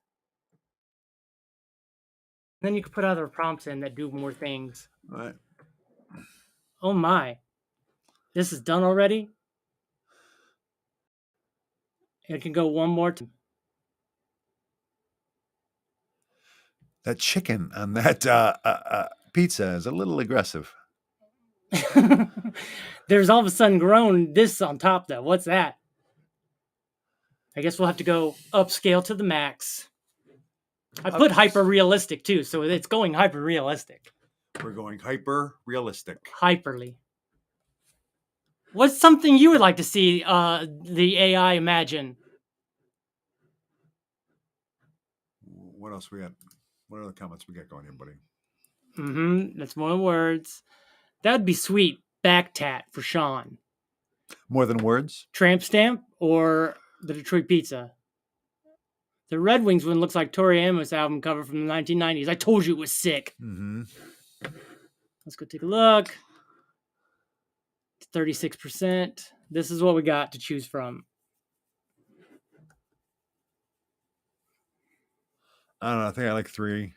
Then you can put other prompts in that do more things. All right. Oh my. This is done already? It can go one more time. That chicken on that pizza is a little aggressive. There's all of a sudden grown this on top, though. What's that? I guess we'll have to go upscale to the max. I put hyper realistic too, so it's going hyper realistic. We're going hyper realistic. Hyperly. What's something you would like to see the AI imagine? What else we got? What other comments we got going here, buddy? That's more words. That'd be sweet. Back tat for Sean. More than words? Tramp stamp or the Detroit pizza? The Red Wings one looks like Tori Amos album cover from the 1990s. I told you it was sick. Let's go take a look. 36%. This is what we got to choose from. I don't know. I think I like 3.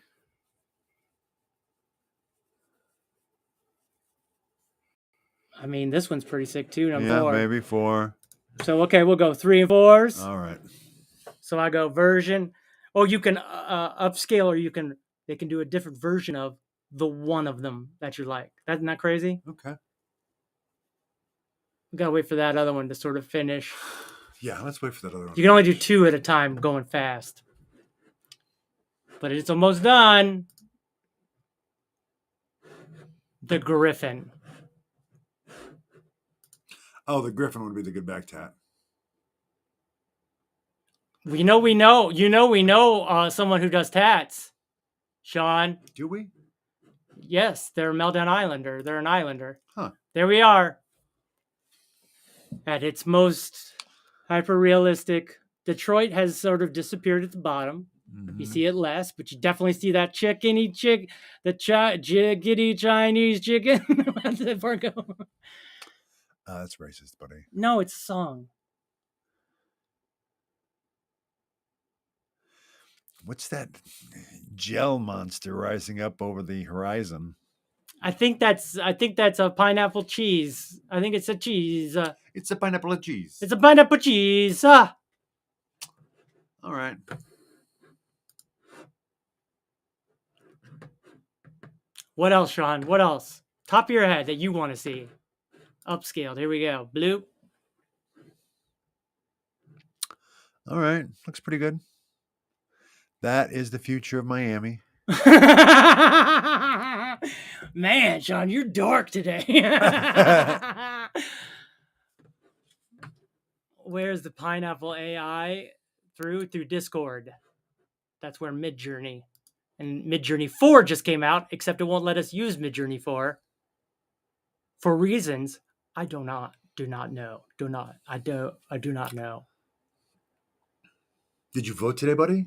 I mean, this one's pretty sick too. Number 4. Maybe 4. So, okay, we'll go 3 and 4s. All right. So I go version. Or you can upscale, or they can do a different version of the one of them that you like. Isn't that crazy? Okay. We gotta wait for that other one to sort of finish. Yeah, let's wait for that other one. You can only do 2 at a time going fast. but it's almost done. The Griffin. Oh, the Griffin would be the good back tat. We know someone who does tats, Sean. Do we? Yes, they're a Meltdown Islander. They're an Islander. Huh. There we are. At its most hyper-realistic. Detroit has sort of disappeared at the bottom. You see it less, but you definitely see that jiggity Chinese chicken. How did that part go? That's racist, buddy. No, it's a song. What's that gel monster rising up over the horizon? I think that's a pineapple cheese. I think it's a cheese. It's a pineapple and cheese. It's a pineapple cheese. All right. What else, Sean? What else? Top of your head that you want to see. Upscaled. Here we go. Bloop. All right. Looks pretty good. That is the future of Miami. Man, Sean, you're dark today. Where's the pineapple AI? Through Discord. That's where Midjourney. And Midjourney 4 just came out, except it won't let us use Midjourney 4 for reasons I do not know. I do not know. Did you vote today, buddy?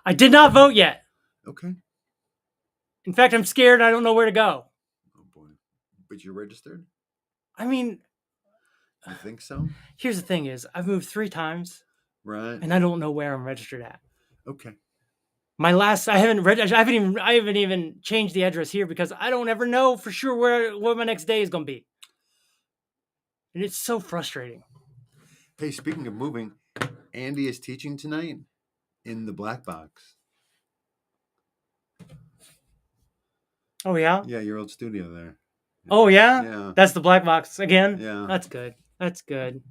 I did not vote yet. Okay. In fact, I'm scared. I don't know where to go. Oh boy. But you're registered? I mean, I think so. Here's the thing: I've moved 3 times, right? And I don't know where I'm registered at. Okay. I haven't even changed the address here because I don't ever know for sure where my next day is going to be, and it's so frustrating. Hey, speaking of moving, Andy is teaching tonight in the black box. Oh yeah. Yeah, your old studio there. Oh yeah. Yeah. That's the black box again. Yeah. That's good. That's good.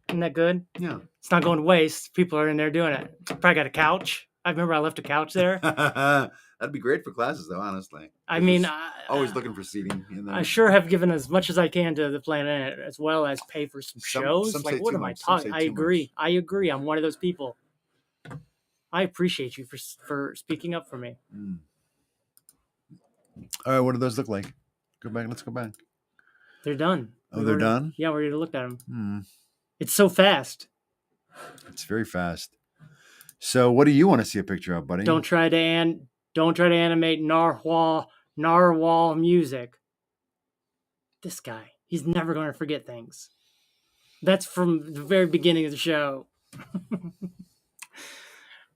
Isn't that good? Yeah. It's not going to waste. People are in there doing it. Probably got a couch. I remember I left a couch there. That'd be great for classes, though. Honestly. I mean, always looking for seating in there. I sure have given as much as I can to the planet, as well as pay for some shows. Some like, what am I talking? I agree. I agree. I'm one of those people. I appreciate you for speaking up for me. Mm. All right, what do those look like? Go back. Let's go back. They're done. Oh, they're done? Yeah, we already looked at them. Hmm. It's so fast. It's very fast. So, what do you want to see a picture of, buddy? Don't try to animate narwhal music. This guy, he's never going to forget things. That's from the very beginning of the show.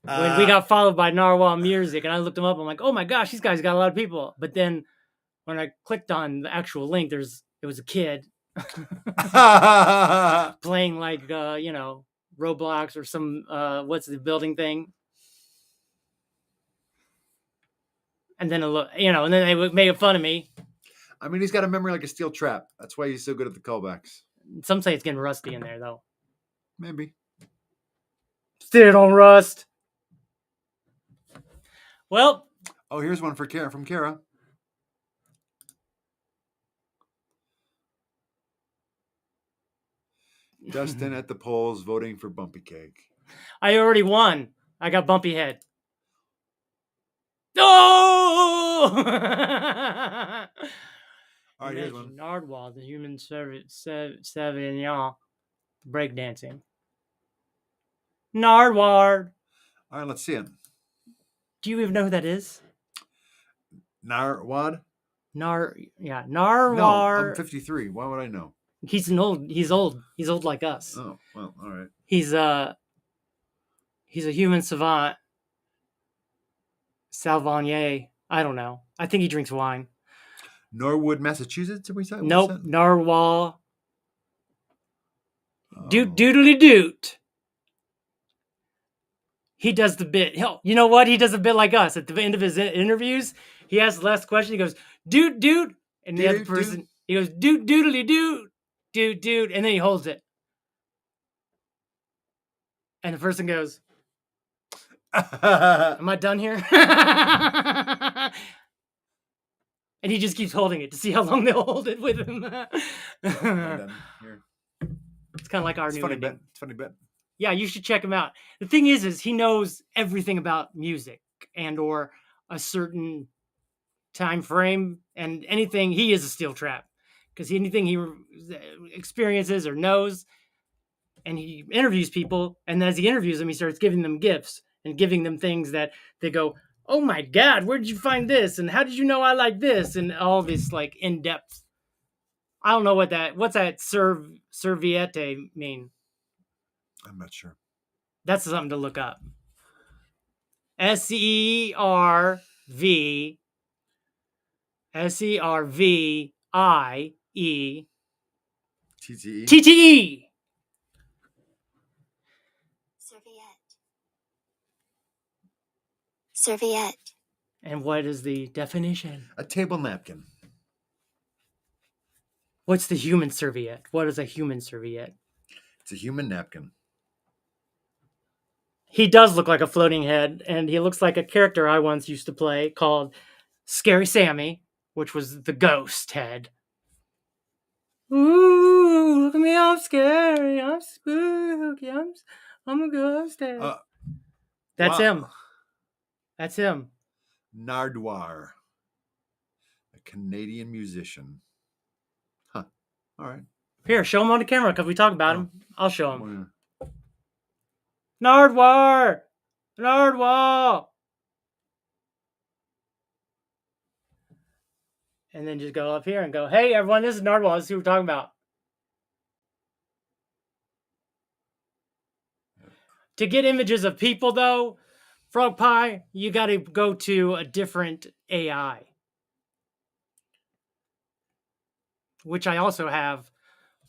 When we got followed by narwhal music, and I looked him up, I'm like, oh my gosh, these guys got a lot of people. But then when I clicked on the actual link, it was a kid playing like Roblox or some what's the building thing. And then and then they made fun of me. I mean, he's got a memory like a steel trap. That's why he's so good at the callbacks. Some say it's getting rusty in there though. Maybe. Still don't rust. Well. Oh, here's one for Kara from Kara. DUSTiN at the polls voting for Bumpy Cake. I already won. I got Bumpy Head. Oh! All right, here's one. Nardwall, the human Savignon, breakdancing. Nardward. All right, let's see it. Do you even know who that is? Narwad? Narwar. No, I'm 53. Why would I know? He's old. He's old like us. Oh, well, all right. He's a human savant. Salvanier. I don't know. I think he drinks wine. Norwood, Massachusetts, did we say? Nope. Narwhal. Oh. Doodly doot. He does the bit. You know what? He does a bit like us. At the end of his interviews, he asks the last question. He goes, doot, doot. And the other person, he goes, doot, doodly doot. Doot, doot. And then he holds it. And the person goes, am I done here? And he just keeps holding it to see how long they'll hold it with him. I'm done. Here. It's kind of like our It's new funny ending. bit. It's funny bit. Yeah, you should check him out. The thing is he knows everything about music and or a certain time frame and anything. He is a steel trap because anything he experiences or knows, and he interviews people, and as he interviews them, he starts giving them gifts and giving them things that they go, oh my God, where did you find this? And how did you know I like this? And all this like in-depth. I don't know what's that serviette mean? I'm not sure. That's something to look up. SERVIE TTE. TTE. Serviette. And what is the definition? A table napkin. What's the human serviette? What is a human serviette? It's a human napkin. He does look like a floating head, and he looks like a character I once used to play called Scary Sammy, which was the ghost head. Ooh, look at me, I'm scary, I'm spooky, I'm a ghost head. That's wow. him. That's him. Nardwuar, a Canadian musician. Huh. All right. Here, show him on the camera because we talk about him. I'll show him. Oh, yeah. Nardwuar! Nardwuar! And then just go up here and go, hey, everyone, this is Nardwuar. This is who we're talking about. To get images of people, though, Frog Pie, you got to go to a different AI. Which I also have,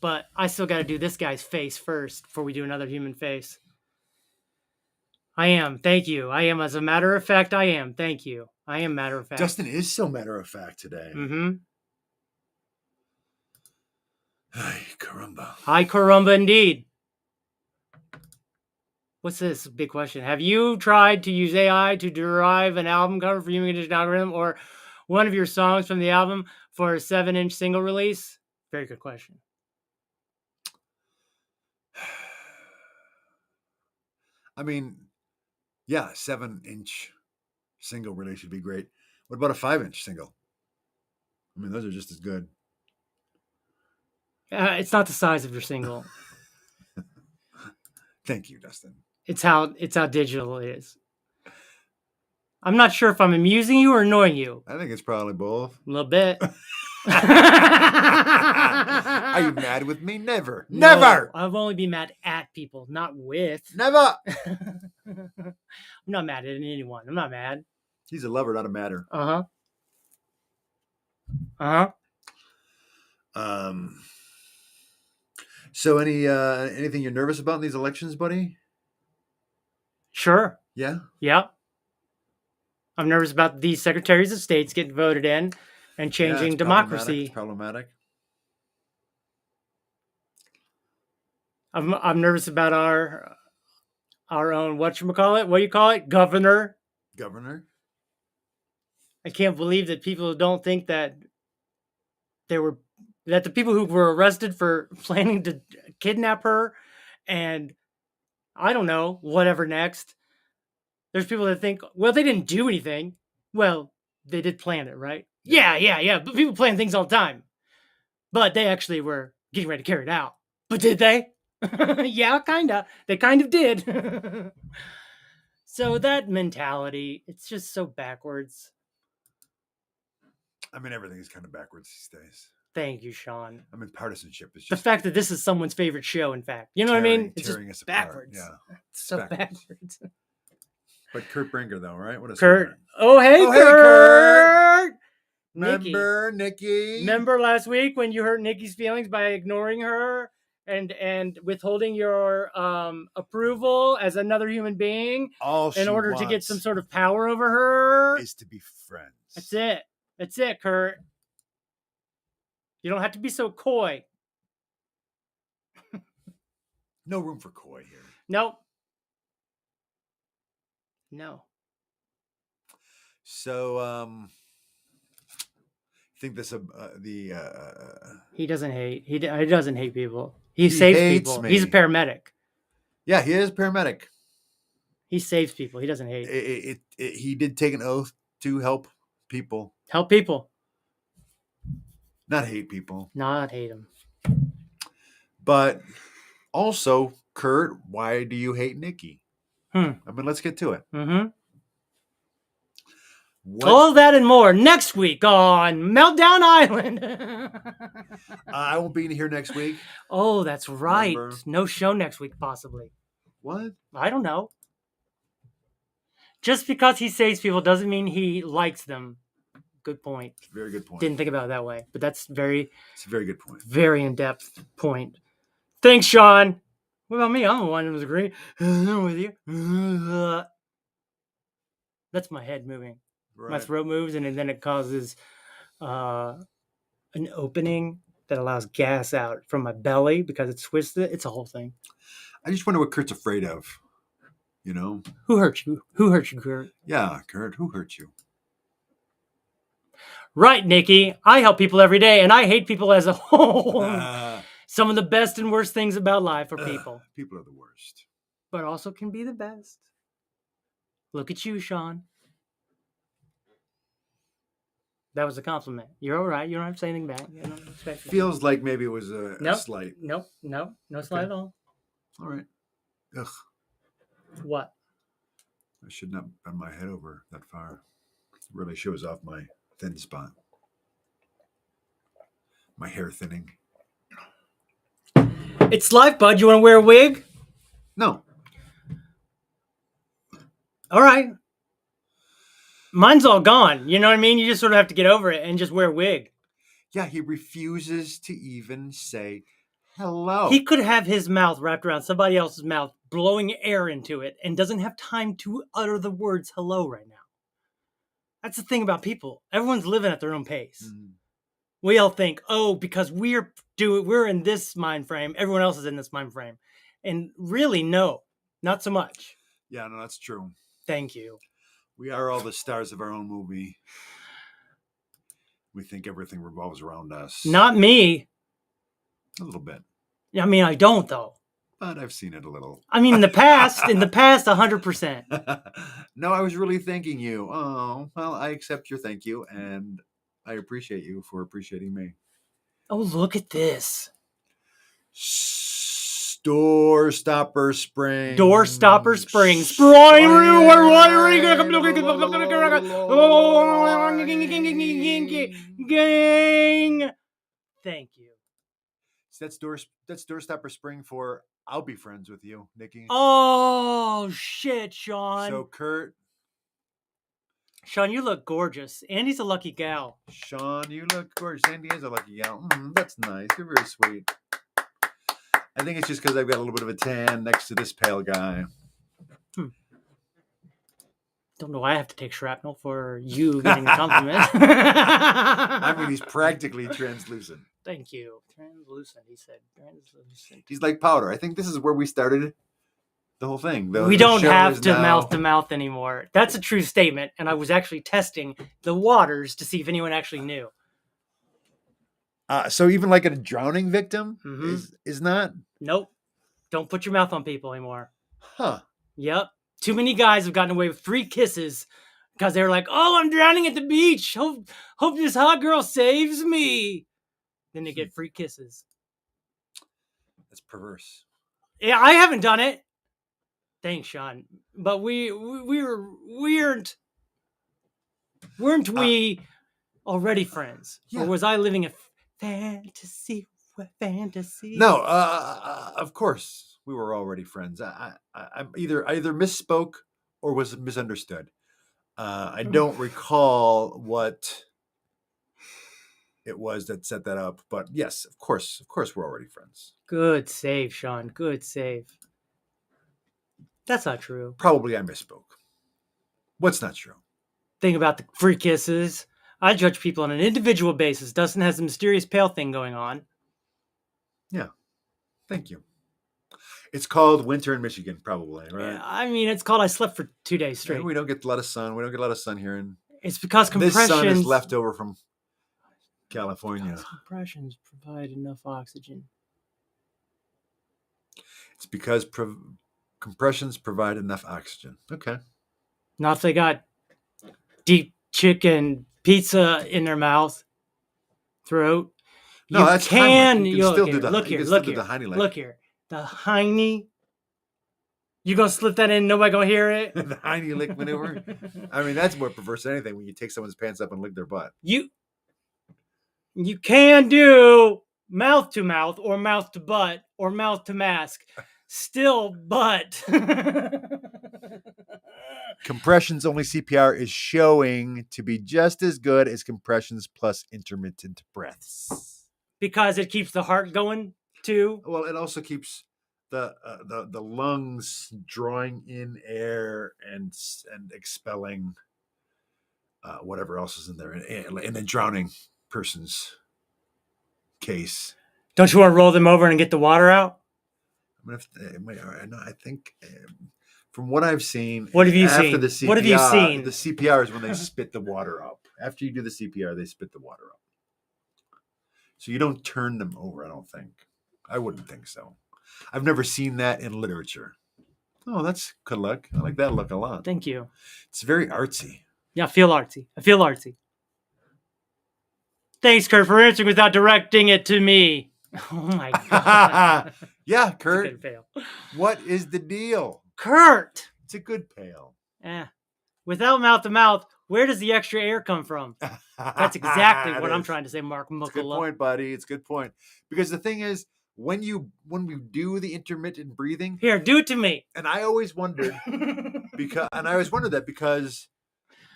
but I still got to do this guy's face first before we do another human face. I am. Thank you. I am. As a matter of fact, I am. Thank you. I am matter of fact. Dustin is so matter of fact today. Mm-hmm. Ay, caramba. Hi, caramba, indeed. What's this big question? Have you tried to use AI to derive an album cover for human condition algorithm or one of your songs from the album for a 7-inch single release? Very good question. I mean, yeah, 7-inch single release would be great. What about a 5-inch single? I mean, those are just as good. It's not the size of your single. Thank you, Dustin. It's how digital it is. I'm not sure if I'm amusing you or annoying you. I think it's probably both. A little bit. Are you mad with me? Never. No, Never. I've only been mad at people, not with. Never. I'm not mad at anyone. I'm not mad. He's a lover, not a matter. Uh-huh. Uh-huh. So anything you're nervous about in these elections, buddy? Sure. Yeah? Yeah. I'm nervous about these secretaries of states getting voted in and changing it's democracy. It's problematic. I'm nervous about our own, whatchamacallit? What do you call it? Governor. I can't believe that people don't think that the people who were arrested for planning to kidnap her and I don't know, whatever next. There's people that think, well, they didn't do anything. Well, they did plan it, right? Yeah. But people plan things all the time. But they actually were getting ready to carry it out. But did they? Yeah, kind of. They kind of did. So that mentality, it's just so backwards. I mean, everything is kind of backwards these days. Thank you, Sean. I mean, partisanship is just... The fact that this is someone's favorite show, in fact. You know what I mean? It's tearing just us apart. backwards. Yeah. It's so backwards. But Kurt Brinker, though, right? What a Kurt. sweetheart. Oh, hey, Kurt. Remember, Nikki? Remember last week when you hurt Nikki's feelings by ignoring her and withholding your approval as another human being in order to get some sort of power over her? Is to be friends. That's it. That's it, Kurt. You don't have to be so coy. No room for coy here. Nope. No. So, I think this He doesn't hate. He doesn't hate people. He saves hates people. me. He's a paramedic. yeah, he is a paramedic. He saves people. He doesn't hate. He did take an oath to help people, Help people, not hate people. not hate them. But also, Kurt, why do you hate Nikki? I mean, let's get to it. Mm-hmm. What? All that and more next week on Meltdown Island. I won't be here next week. Oh, that's right. Remember? No show next week, possibly. What? I don't know. Just because he saves people doesn't mean he likes them. Good point. Very good point. Didn't think about it that way, but that's very, It's a very good point. very in-depth point. Thanks, Sean. What about me? I'm the one who was agreeing with you. That's my head moving. Right. My throat moves, and then it causes an opening that allows gas out from my belly because it's twisted. It's a whole thing. I just wonder what Kurt's afraid of. You know? Who hurt you? Who hurt you, Kurt? Yeah, Kurt, who hurt you? Right, Nikki. I help people every day, and I hate people as a whole. Some of the best and worst things about life are people. People are the worst. But also can be the best. Look at you, Sean. That was a compliment. You're all right. You don't have to say anything back. You don't expect that. Feels like maybe it was a slight. Nope. No slight at all. All right. Ugh. What? I should not bend my head over that far. It really shows off my thin spot. My hair thinning. It's life, bud. You want to wear a wig? No. All right. Mine's all gone. You know what I mean? You just sort of have to get over it and just wear a wig. Yeah, he refuses to even say hello. He could have his mouth wrapped around somebody else's mouth, blowing air into it, and doesn't have time to utter the words hello right now. That's the thing about people. Everyone's living at their own pace. We all think, oh, because we're in this mind frame, everyone else is in this mind frame. And really, no, not so much. Yeah, no, that's true. Thank you. We are all the stars of our own movie. We think everything revolves around us. Not me. A little bit. I mean, I don't, though. But I've seen it a little. I mean, in the past, 100%. No, I was really thanking you. Oh, well, I accept your thank you, and I appreciate you for appreciating me. Oh, look at this. Door Stopper Spring. Door Stopper Spring. Gang. Thank you. That's Door Stopper Spring for I'll be friends with you, Nikki. Oh, shit, Sean. So, Kurt. Sean, you look gorgeous. Andy's a lucky gal. Sean, you look gorgeous. Andy is a lucky gal. That's nice. You're very sweet. I think it's just because I've got a little bit of a tan next to this pale guy. Don't know why I have to take shrapnel for you getting a compliment. I mean, he's practically translucent. Thank you. Translucent, he said. Translucent. He's like powder. I think this is where we started the whole thing. We don't have to mouth to mouth anymore. That's a true statement. And I was actually testing the waters to see if anyone actually knew. So even like a drowning victim is not? Nope. Don't put your mouth on people anymore. Huh. Yep. Too many guys have gotten away with 3 kisses because they're like, oh, I'm drowning at the beach. Hope this hot girl saves me. Then they get free kisses. That's perverse. Yeah, I haven't done it. Thanks, Sean. But weren't we already friends? Yeah. Or was I living a fantasy? No, of course we were already friends. I either misspoke or was misunderstood. I don't recall what it was that set that up, but yes, of course we're already friends. Good save, Sean. Good save. That's not true. Probably I misspoke. What's not true? Thing about the free kisses. I judge people on an individual basis. Dustin has a mysterious pale thing going on. Yeah. Thank you. It's called winter in Michigan, probably, right? I mean, it's called I slept for 2 days straight. We don't get a lot of sun. We don't get a lot of sun here. And It's because this sun compressions. is left over from California. Because compressions provide enough oxygen. It's because compressions provide enough oxygen. Okay. Not if they got deep chicken pizza in their mouth, throat. No, you that's can. Heimlich. You can still do the Look here. the Heimlich. Look here. The Heine. You gonna slip that in? Nobody gonna hear it. The Heimlich maneuver. I mean, that's more perverse than anything when you take someone's pants up and lick their butt. You can do mouth to mouth or mouth to butt or mouth to mask. Still butt. Compressions only CPR is showing to be just as good as compressions plus intermittent breaths. Because it keeps the heart going too. Well, it also keeps the lungs drawing in air and expelling whatever else is in there in a drowning person's case. Don't you want to roll them over and get the water out? I think from what I've seen, what have you after seen? The CPR, what have you seen? The CPR is when they spit the water up. After you do the CPR, they spit the water up. So you don't turn them over, I don't think. I wouldn't think so. I've never seen that in literature. Oh, that's good luck. I like that look a lot. Thank you. It's very artsy. Yeah, I feel artsy. Thanks, Kurt, for answering without directing it to me. Oh my god. Yeah, Kurt. It's a good fail. What is the deal? Kurt! It's a good pail. Without mouth to mouth, where does the extra air come from? That's exactly what I'm trying to say, Mark Muckala. It's a good point, buddy. It's a good point. Because the thing is, when we do the intermittent breathing, here, do it to me. And I always wondered because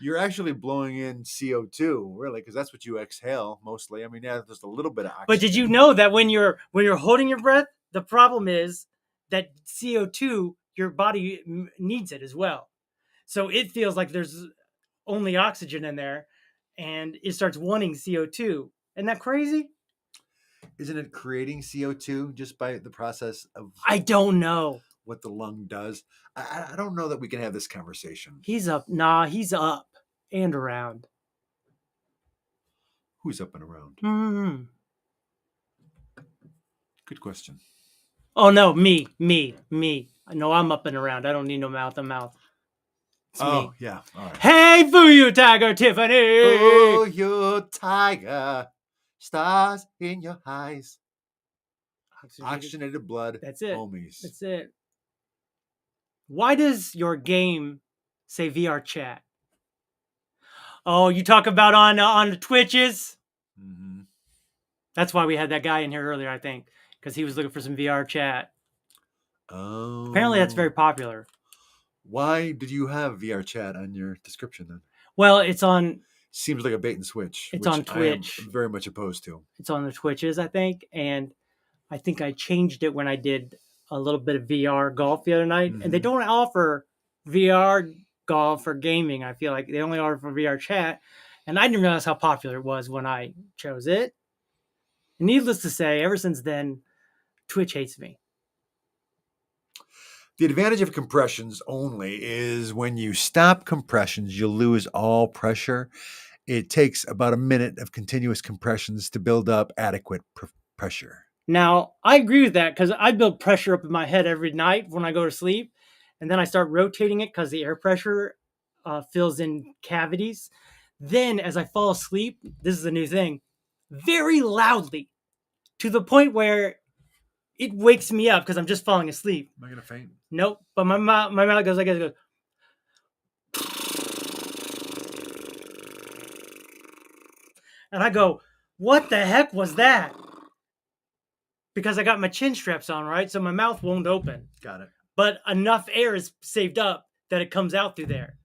you're actually blowing in CO2, really, because that's what you exhale mostly. I mean, yeah, there's a little bit of oxygen. But did you know that when you're holding your breath, the problem is that CO2, your body needs it as well. So it feels like there's only oxygen in there, and it starts wanting CO2. Isn't that crazy? Isn't it creating CO2 just by the process of... I don't know. What the lung does. I don't know that we can have this conversation. He's up. Nah, he's up and around. Who's up and around? Mm-hmm. Good question. Oh, no, me. No, I'm up and around. I don't need no mouth to mouth. It's me. Yeah. All right. Hey, boo you, Tiger Tiffany. Oh, you tiger. Stars in your eyes. Oxygenated blood. That's it. Homies. That's it. Why does your game say VR chat? Oh, you talk about on the Twitches? Mm-hmm. That's why we had that guy in here earlier, I think, because he was looking for some VR chat. Oh. Apparently that's very popular. Why did you have VR chat on your description then? Well, it's on... Seems like a bait and switch. It's on Twitch. I am very much opposed to. It's on the Twitches, I think, and I think I changed it when I did a little bit of VR golf the other night, and they don't offer VR golf or gaming. I feel like they only offer VR chat, and I didn't realize how popular it was when I chose it. And needless to say, ever since then, Twitch hates me. The advantage of compressions only is when you stop compressions, you lose all pressure. It takes about a minute of continuous compressions to build up adequate pressure. Now, I agree with that because I build pressure up in my head every night when I go to sleep. And then I start rotating it because the air pressure fills in cavities. Then as I fall asleep, this is a new thing, very loudly to the point where it wakes me up because I'm just falling asleep. Am I going to faint? Nope. But my mouth goes like this. It goes. And I go, what the heck was that? Because I got my chin straps on, right? So my mouth won't open. Got it. But enough air is saved up that it comes out through there.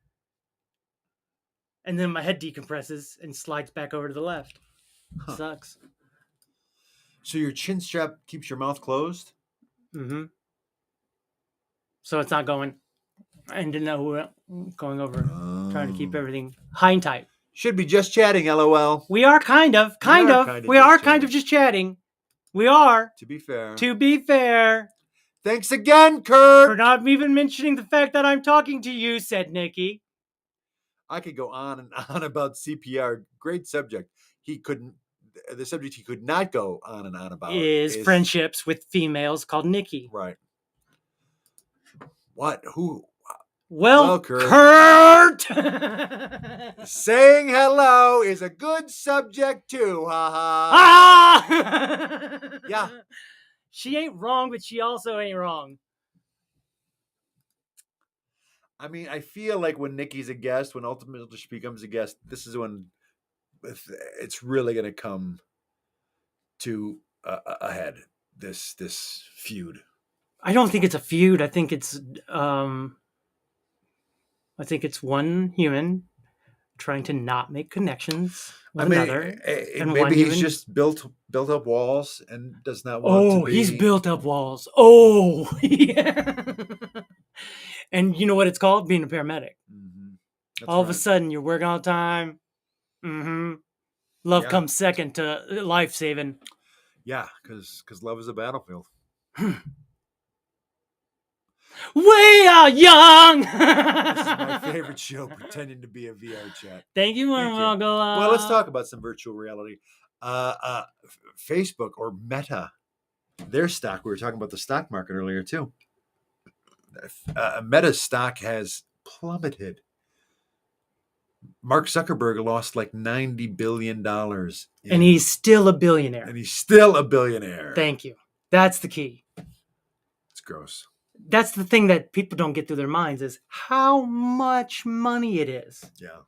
And then my head decompresses and slides back over to the left. Sucks. So your chin strap keeps your mouth closed? Mm-hmm. So it's not going. And didn't know who going over, trying to keep everything high and tight. Should be just chatting, LOL. We are kind of. We are kind of just chatting. We are. To be fair. To be fair. Thanks again, Kurt. For not even mentioning the fact that I'm talking to you, said Nikki. I could go on and on about CPR. Great subject. The subject he could not go on and on about Is friendships with females called Nikki. Right. What? Who? Well, Kurt. Kurt! Saying hello is a good subject too. Ha ha. Ah! Yeah. She ain't wrong, but she also ain't wrong. I mean, I feel like when Nikki's a guest, when ultimately she becomes a guest, this is when it's really going to come to a head. This feud. I don't think it's a feud. I think it's one human trying to not make connections with another. And maybe he's just built up walls and does not want to be. He's built up walls. Oh, yeah. And you know what it's called? Being a paramedic. Mm-hmm. All of a sudden, you're working all the time. Mm-hmm. Love comes second to life saving. Yeah, because love is a battlefield. We are young. This is my favorite show, pretending to be a VR chat. Thank you, Margo. Well, let's talk about some virtual reality. Facebook or Meta, their stock. We were talking about the stock market earlier too. Meta's stock has plummeted. Mark Zuckerberg lost like $90 billion. And he's still a billionaire. Thank you. That's the key. It's gross. That's the thing that people don't get through their minds is how much money it is. Yeah.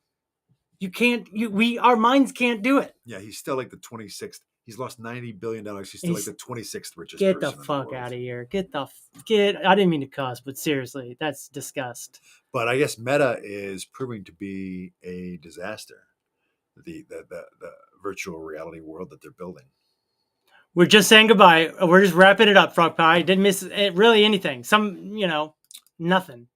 Our minds can't do it. Yeah, he's still like the 26th. He's lost $90 billion. He's still like the 26th richest person. Get the fuck out of here. I didn't mean to cuss, but seriously, that's disgust. But I guess Meta is proving to be a disaster. The virtual reality world that they're building. We're just saying goodbye. We're just wrapping it up, Frog Pie. Didn't miss really anything. Nothing.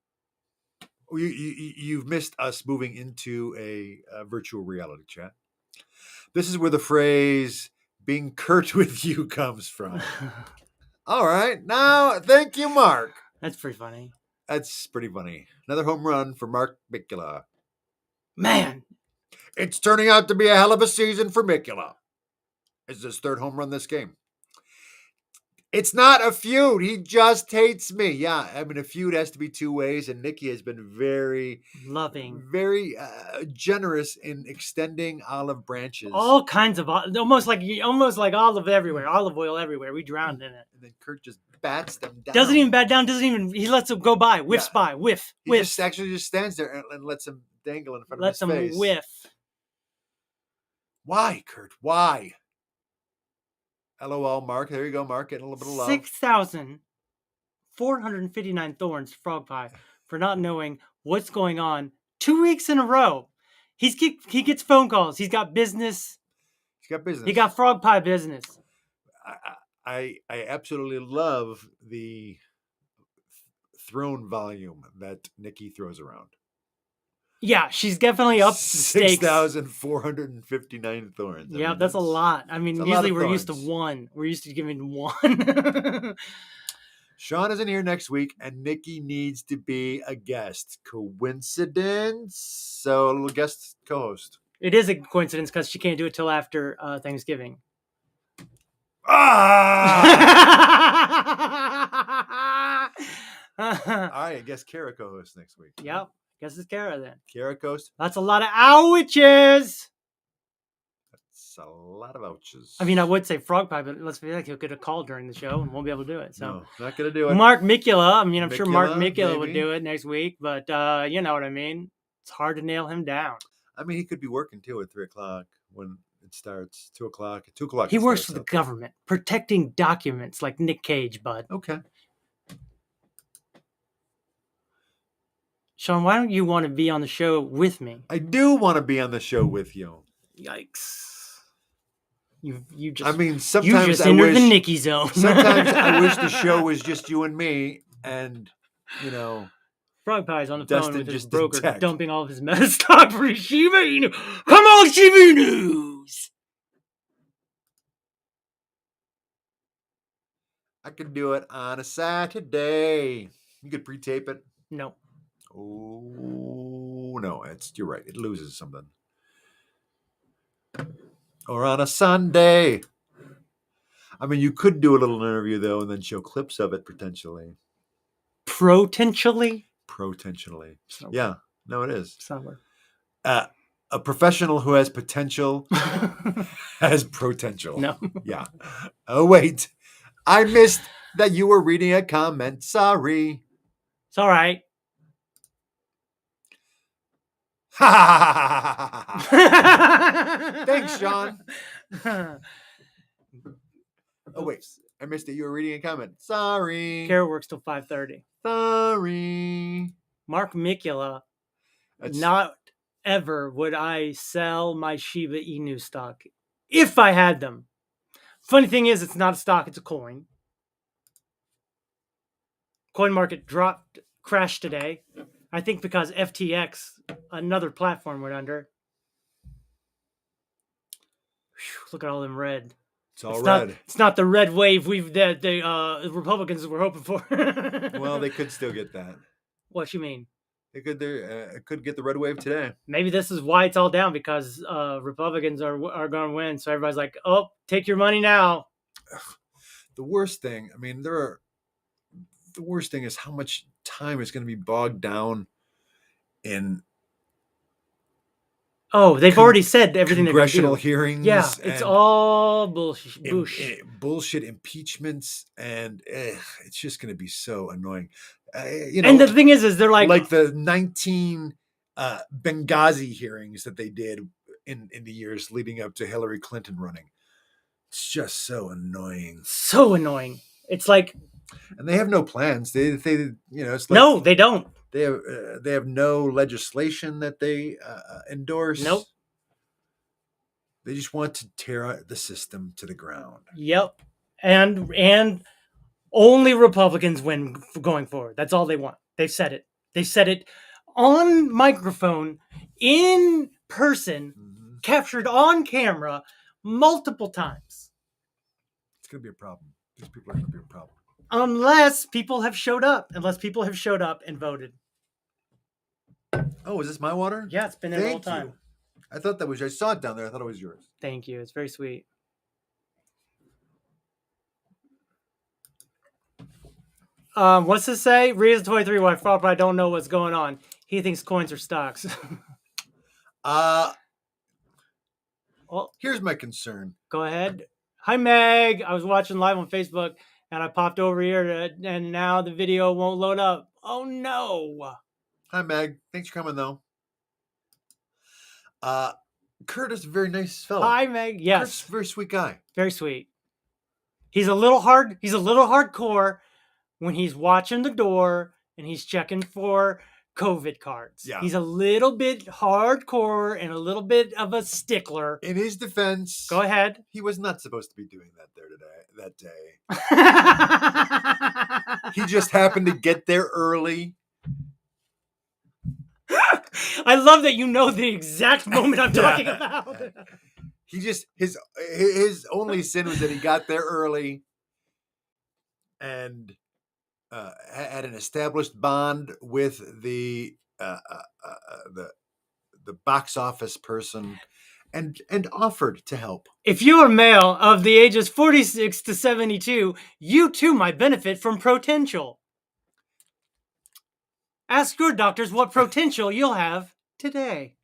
You've missed us moving into a virtual reality chat. This is where the phrase "being curt with you" comes from. All right. Now, thank you, Mark. That's pretty funny. Another home run for Mark Mikula. Man. It's turning out to be a hell of a season for Mikula. It's his third home run this game. It's not a feud. He just hates me. Yeah, I mean, a feud has to be two ways, and Nikki has been very loving, very generous in extending olive branches. All kinds of, almost like olive everywhere, olive oil everywhere. We drowned in it. And then Kurt just bats them down. Doesn't even bat down. He lets them go by. Whiffs by. Whiff. He just stands there and lets them dangle in front of his face. Lets them whiff. Why, Kurt? Why? LOL, Mark. There you go, Mark. Getting a little bit of love. 6,459 thorns, Frog Pie, for not knowing what's going on 2 weeks in a row. He gets phone calls. He's got business. He got Frog Pie business. I absolutely love the throne volume that Nikki throws around. Yeah, she's definitely up the stakes. 6,459 thorns. Yeah, that's a lot. I mean, usually we're used to one. We're used to giving one. Sean isn't here next week, and Nikki needs to be a guest. Coincidence? So a little guest co-host. It is a coincidence because she can't do it till after Thanksgiving. Ah! All right, I guess Kara co-hosts next week. Yep. Guess it's Kara then. Kara coast. That's a lot of ouches. That's a lot of ouches. I mean, I would say Frog Pie, but let's be like he'll get a call during the show and won't be able to do it. So no, not gonna do it. Mark Mikula. I mean, I'm sure Mark Mikula would do it next week, but you know what I mean. It's hard to nail him down. I mean, he could be working too at 3:00 when it starts. 2:00. At 2:00. He works for the government, protecting documents like Nick Cage, bud. Okay. Sean, why don't you want to be on the show with me? I do want to be on the show with you. Yikes. You just. I mean, sometimes you just entered the Nikki zone. Sometimes I wish the show was just you and me, and Frog Pie's on the Dustin phone with his just broker, detect. dumping all of his meta stock for Shiba Inu. Come on, Shiba Inus! I could do it on a Saturday. You could pre-tape it. No. Oh no, you're right. It loses something. Or on a Sunday. I mean, you could do a little interview though, and then show clips of it potentially. Potentially? Potentially. No. Yeah. No, it is. It's not word. A professional who has potential has potential. No. Yeah. Oh wait, I missed that you were reading a comment. Sorry. It's all right. Thanks, Sean. Oh wait, I missed that you were reading a comment. Sorry. Carol works till 5:30. Sorry. Mark Mikula. Not ever would I sell my Shiba Inu stock if I had them. Funny thing is, it's not a stock, it's a coin. Coin market crashed today. I think because FTX, another platform, went under. Whew, look at all them red. It's all red. It's not the red wave the Republicans were hoping for. Well, they could still get that. What you mean? They could get the red wave today. Maybe this is why it's all down, because Republicans are going to win. So everybody's like, "Oh, take your money now." The worst thing, I mean, the worst thing is how much time is going to be bogged down in. Oh, they've already said everything they're going to do. Congressional hearings. Yeah, it's all bullshit. Bullshit impeachments, and it's just going to be so annoying. And the thing is they're like the 19 Benghazi hearings that they did in the years leading up to Hillary Clinton running. It's just so annoying. So annoying. It's like, and they have no plans. They it's like, no, they don't. They have no legislation that they endorse. Nope. They just want to tear the system to the ground. Yep. And only Republicans win going forward. That's all they want. They've said it. They said it on microphone, in person, captured on camera multiple times. It's going to be a problem. These people are going to be a problem. Unless people have showed up. Unless people have showed up and voted. Oh, is this my water? Yeah, it's been there the whole time. I thought that was. I saw it down there. I thought it was yours. Thank you. It's very sweet. What's this say? Reason 23 why fraud, but I don't know what's going on. He thinks coins are stocks. Well, here's my concern. Go ahead. Hi, Meg. I was watching live on Facebook, and I popped over here, and now the video won't load up. Oh, no. Hi, Meg. Thanks for coming, though. Kurt is a very nice fellow. Hi, Meg. Yes. Kurt's a very sweet guy. Very sweet. He's a little hard. He's a little hardcore when he's watching the door and he's checking for COVID cards. Yeah. He's a little bit hardcore and a little bit of a stickler. In his defense, go ahead. He was not supposed to be doing that that day. He just happened to get there early. I love that you know the exact moment I'm talking about. He just his only sin was that he got there early and had an established bond with the box office person and offered to help. If you are male of the ages 46 to 72, you too might benefit from potential. Ask your doctors what potential you'll have today.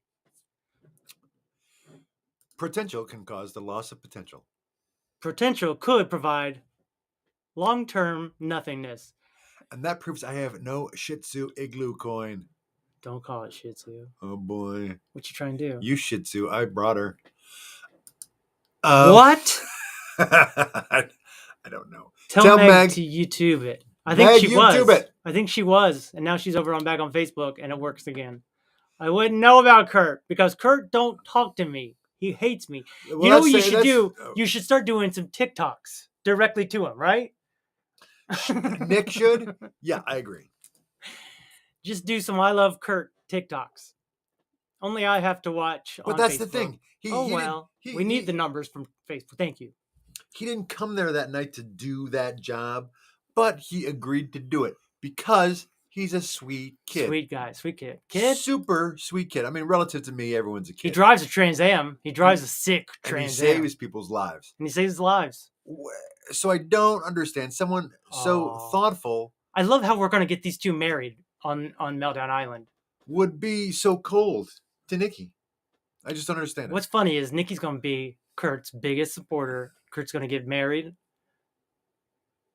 Potential can cause the loss of potential. Potential could provide long-term nothingness. And that proves I have no Shih Tzu igloo coin. Don't call it Shih Tzu. Oh boy. What you trying to do? You Shih Tzu. I brought her. What? I don't know. Tell Meg to YouTube it. I think Meg, she YouTube was. It. I think she was. And now she's back on Facebook and it works again. I wouldn't know about Kurt because Kurt don't talk to me. He hates me. Well, you know what you should do? You should start doing some TikToks directly to him, right? Nick should? Yeah, I agree. Just do some I love Kurt TikToks. Only I have to watch. But on that's Facebook. the thing. We need the numbers from Facebook. Thank you. He didn't come there that night to do that job, but he agreed to do it because he's a sweet kid. Sweet guy, sweet kid. Kid? Super sweet kid. I mean, relative to me, everyone's a kid. He drives a Trans Am. He drives a sick and Trans he Am. saves people's lives. And he saves lives. So I don't understand someone so thoughtful. I love how we're going to get these two married on Meltdown Island. Would be so cold to Nikki. I just don't understand it. What's funny is Nikki's going to be Kurt's biggest supporter. Kurt's going to get married.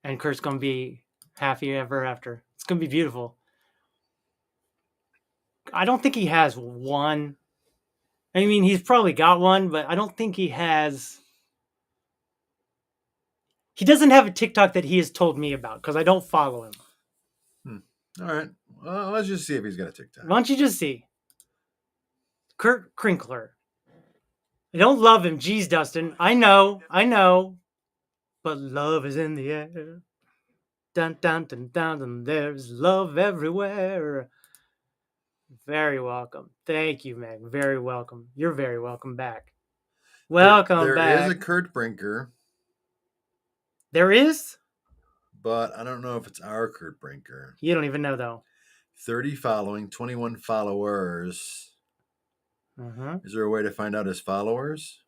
And Kurt's going to be happy ever after. It's going to be beautiful. I don't think he has one. I mean, he's probably got one, but I don't think he has. He doesn't have a TikTok that he has told me about because I don't follow him. All right. Well, let's just see if he's got a TikTok. Why don't you just see? Kurt Crinkler. I don't love him. Geez, Dustin. I know. But love is in the air. Dun, dun, dun, dun, dun. There's love everywhere. Very welcome. Thank you, Meg. Very welcome. You're very welcome back. Welcome there back. There is a Kurt Brinker. There is? But I don't know if it's our Kurt Brinker. You don't even know, though. 30 following, 21 followers. Is there a way to find out his followers?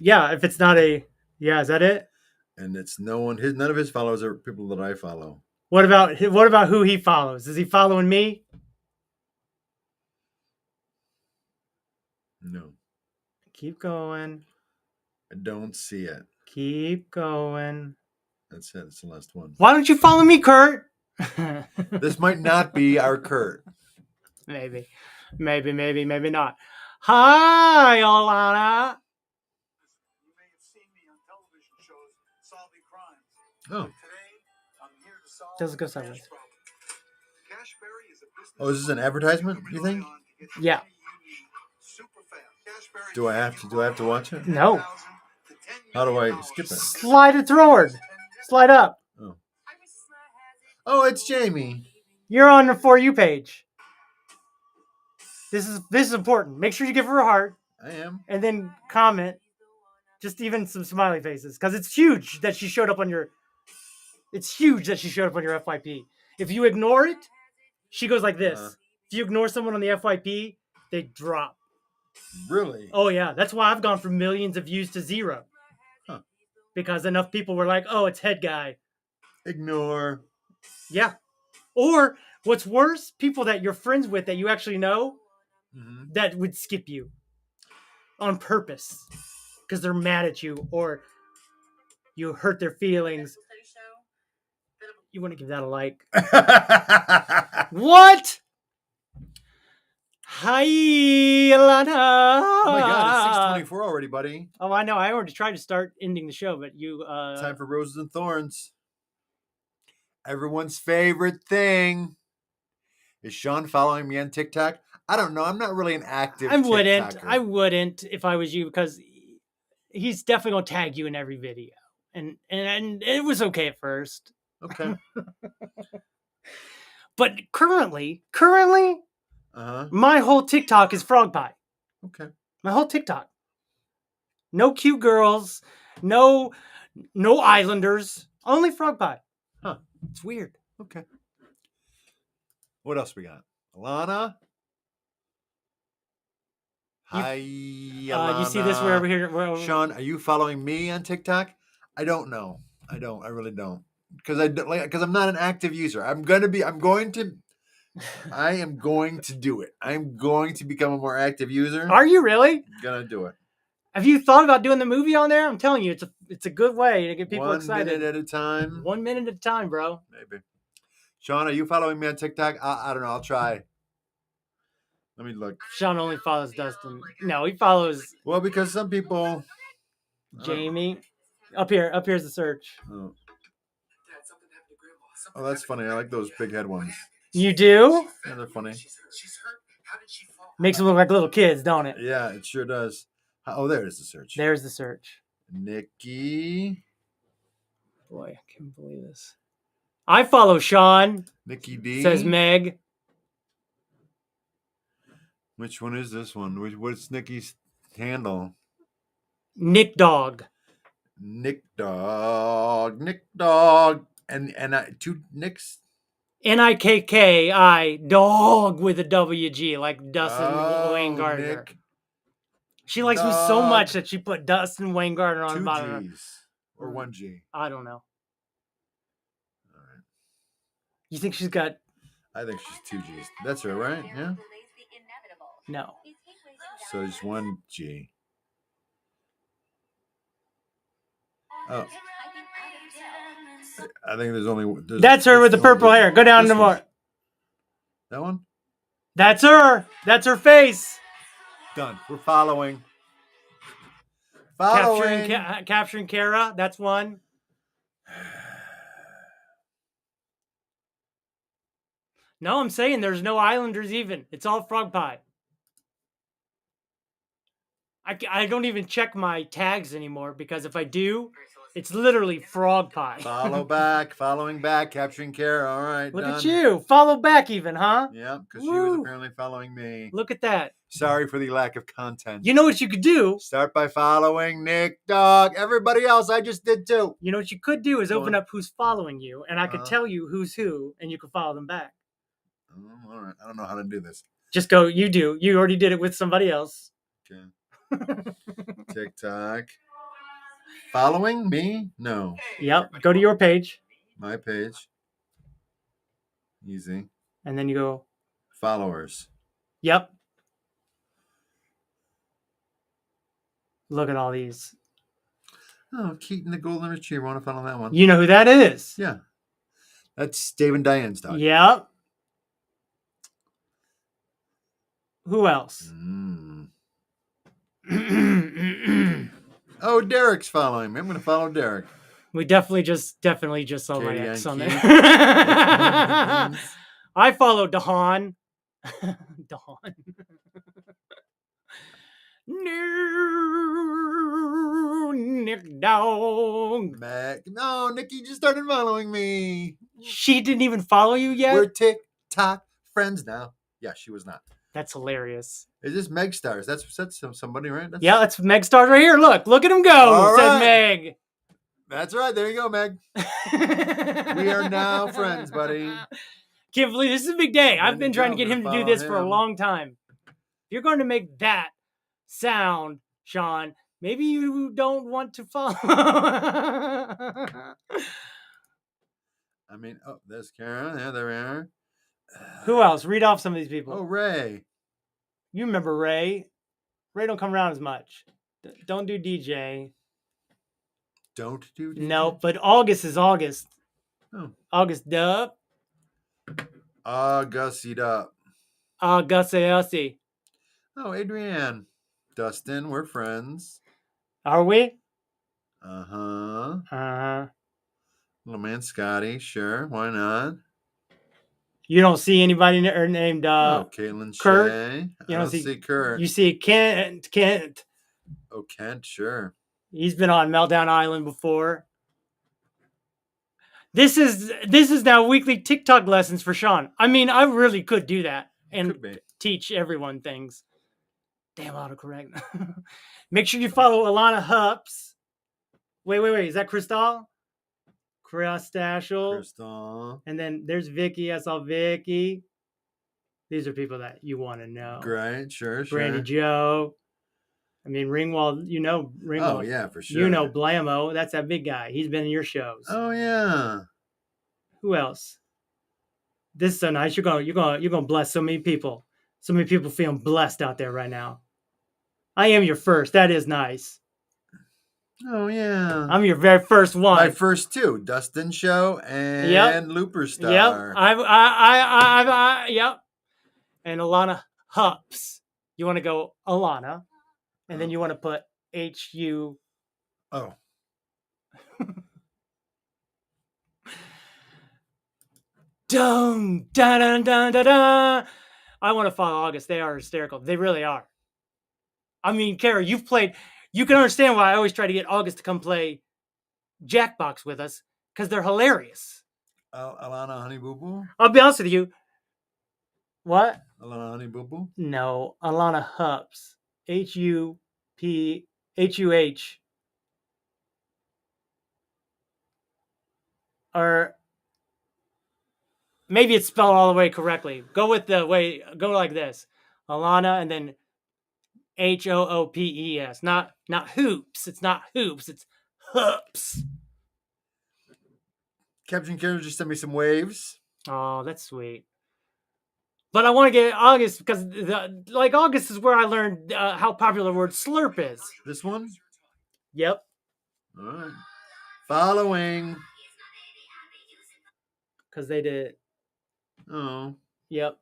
Yeah, if it's not a... Yeah, is that it? And it's no one... None of his followers are people that I follow. What about who he follows? Is he following me? No. Keep going. I don't see it. Keep going. That's it. It's the last one. Why don't you follow me, Kurt? This might not be our Kurt. Maybe not. Hi, Alana. You may have seen me on television shows solving crimes. Oh. Today, I'm here to solve Doesn't go the cash sideways. problem. Cashberry is a business. Oh, is this an advertisement, you think? Yeah. Super fast. Cashberry Do I have to watch it? No. How do I skip it? Slide it forward. Slide up. Oh, it's Jamie. You're on the For You page. This is important. Make sure you give her a heart. I am. And then comment. Just even some smiley faces. Because it's huge that she showed up on your... It's huge that she showed up on your FYP. If you ignore it, she goes like this. If you ignore someone on the FYP, they drop. Really? Oh, yeah. That's why I've gone from millions of views to 0. Huh. Because enough people were like, oh, it's head guy. Ignore. Yeah. Or what's worse, people that you're friends with that you actually know that would skip you on purpose because they're mad at you or you hurt their feelings. You want to give that a like. What? Hi, Alana. Oh my God, it's 6:24 already, buddy. Oh, I know. I already tried to start ending the show, but you... Time for Roses and Thorns. Everyone's favorite thing. Is Sean following me on TikTok? I don't know. I'm not really an active TikToker. I wouldn't if I was you because he's definitely going to tag you in every video. And it was okay at first. Okay. But currently, my whole TikTok is frog pie. Okay. My whole TikTok. No cute girls, no islanders, only frog pie. Huh. It's weird. Okay. What else we got? Alana? Hi, Alana. You see this where over here? Sean, are you following me on TikTok? I don't know. I really don't. Because I'm not an active user. I am going to do it. I'm going to become a more active user. Are you really? I'm going to do it. Have you thought about doing the movie on there? I'm telling you, it's a good way to get people excited. 1 minute at a time. 1 minute at a time, bro. Maybe. Sean, are you following me on TikTok? I don't know. I'll try. Let me look. Sean only follows Dustin. No, he follows... Well, because some people... Jamie. Up here's the search. Oh, that's funny. I like those big head ones. You do? Yeah, they're funny. Makes them look like little kids, don't it? Yeah, it sure does. Oh, there's the search. There's the search. Nikki. Boy, I can't believe this. I follow Sean. Nikki D. Says Meg. Which one is this one? What's Nikki's handle? Nick Dog. Nick Dog, and two Nicks. Nikki dog with a WG, like Dustin Wayne Gardner. Nick She likes me so Dog. much that she put Dustin Wayne Gardner on the Two bottom. G's or one G. I don't know. All right. You think she's got? I think she's two G's. That's her, right? Yeah. No. So just one G. Oh. I think there's only. That's her with the purple hair. Go down This to more. one. That one? That's her. That's her face. Done. We're following. Capturing Kara. That's one. No, I'm saying there's no Islanders even. It's all frog pie. I don't even check my tags anymore because if I do, it's literally frog pie. Following back, capturing Kara. All right. Look done. at you. Follow back even, huh? Yeah, because she was apparently following me. Look at that. Sorry for the lack of content. You know what you could do? Start by following Nick Dog. Everybody else, I just did too. You know what you could do is open up who's following you, and I could Uh-huh. tell you who's who, and you could follow them back. Oh, all right. I don't know how to do this. Just go, you do. You already did it with somebody else. Okay. TikTok. Following me? No. Yep. Go to your page. My page. Easy. And then you go. Followers. Yep. Look at all these. Oh, Keaton the Golden Retriever. Want to follow that one? You know who that is? Yeah. That's Dave and Diane's dog. Yep. Who else? Oh, Derek's following me. I'm going to follow Derek. We definitely just saw my Katie ex and on Keith. there. I followed Dahan. Dahan. No, Nick Dog. No, Nikki just started following me. She didn't even follow you yet? We're TikTok friends now. Yeah, she was not. That's hilarious. Is this Meg Stars? That's somebody, right? Yeah, that's Meg Stars right here. Look at him go, All said right. Meg. That's right. There you go, Meg. We are now friends, buddy. Can't believe this is a big day. I've been trying to go. get him to Follow do this for a him. long time. If you're going to make that sound, Sean, maybe you don't want to follow. I mean, oh, there's Kara. Yeah, there we are. Who else? Read off some of these people. Oh, Ray. You remember Ray. Ray don't come around as much. Don't do DJ. Don't do DJ? No, but August is August. Oh. August Dub. Gussied up. Gussie. Oh, Adrienne. Dustin, we're friends. Are we? Uh-huh. Uh-huh. Little man Scotty, sure. Why not? You don't see anybody named Caitlin Kurt? Shea. You I don't don't see Kurt. You see Kent. Oh, Kent, sure. He's been on Meltdown Island before. This is now weekly TikTok lessons for Sean. I mean, I really could do that and teach everyone things. Damn autocorrect. Make sure you follow Alana Hups. Wait. Is that Crystal? Crystal. And then there's Vicky. I saw Vicky. These are people that you want to know. Great, sure. Brandy Joe. I mean, Ringwald, Ringwald. Oh, yeah, for sure. You know Blamo. That's that big guy. He's been in your shows. Oh, yeah. Who else? This is so nice. You're gonna bless so many people. So many people feeling blessed out there right now. I am your first. That is nice. Oh, yeah. I'm your very first one. My first two, Dustin Show and Looper Star. Yep. Yep. And Alana Hups. You want to go Alana, and then you want to put HU. Oh. Dun, dun, dun, dun, dun, dun. I want to follow August. They are hysterical. They really are. I mean, Kara, you've played. You can understand why I always try to get August to come play Jackbox with us because they're hilarious. Alana Honey Boo Boo? I'll be honest with you. What? Alana Honey Boo Boo? No, Alana Hups. HUPHUH. or maybe it's spelled all the way correctly. Go with the way, go like this. Alana and then Hoopes. Not hoops. It's not hoops. It's hoops. Captain Karen just sent me some waves. Oh, that's sweet. But I want to get August because August is where I learned how popular the word slurp is. This one? Yep. All right. Following. Because they did. Oh. Yep.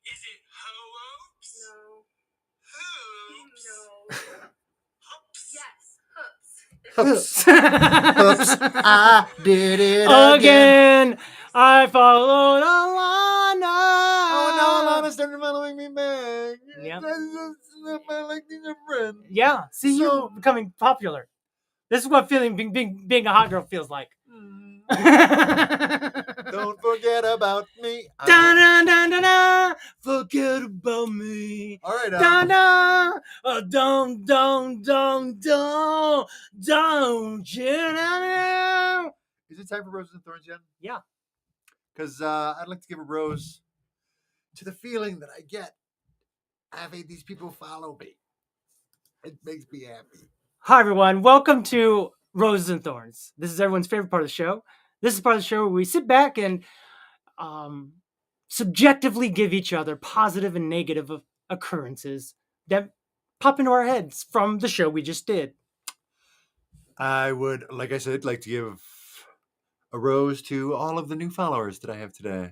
Is it ho-oops? No. Hoops? Hoops. Hoops. I did it Again. I followed Alana. Oh, now Alana started following me back. Yep. I like your friend. Yeah. See, you're becoming popular. This is what being a hot girl feels like. Don't forget about me. Da, da, da, da, da. Forget about me. All right. Da, da. Don't you know? Is it time for Roses and Thorns yet? Yeah. Because I'd like to give a rose to the feeling that I get having these people follow me. It makes me happy. Hi, everyone. Welcome to Roses and Thorns. This is everyone's favorite part of the show. This is part of the show where we sit back and subjectively give each other positive and negative occurrences that pop into our heads from the show we just did. I would, like I said, like to give a rose to all of the new followers that I have today.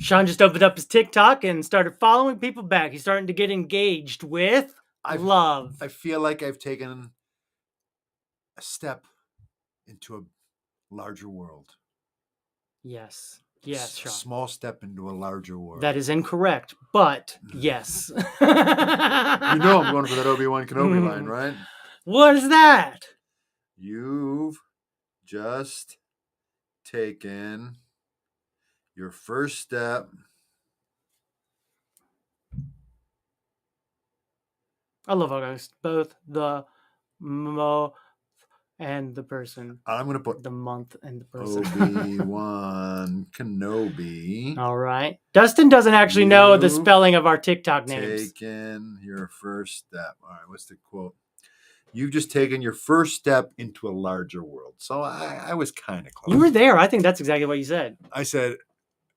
Sean just opened up his TikTok and started following people back. He's starting to get engaged with love. I feel like I've taken a step into a larger world. Yes. Yes, Sean. Small step into a larger world. That is incorrect, but yes. You know I'm going for that Obi-Wan Kenobi line, right? What is that? You've just taken your first step. I love August. Both the mo and the person. I'm going to put the month and the person. Obi-Wan Kenobi. All right. Dustin doesn't actually know the spelling of our TikTok names. Taken your first step. All right, what's the quote? You've just taken your first step into a larger world. So I was kind of close. You were there. I think that's exactly what you said. I said,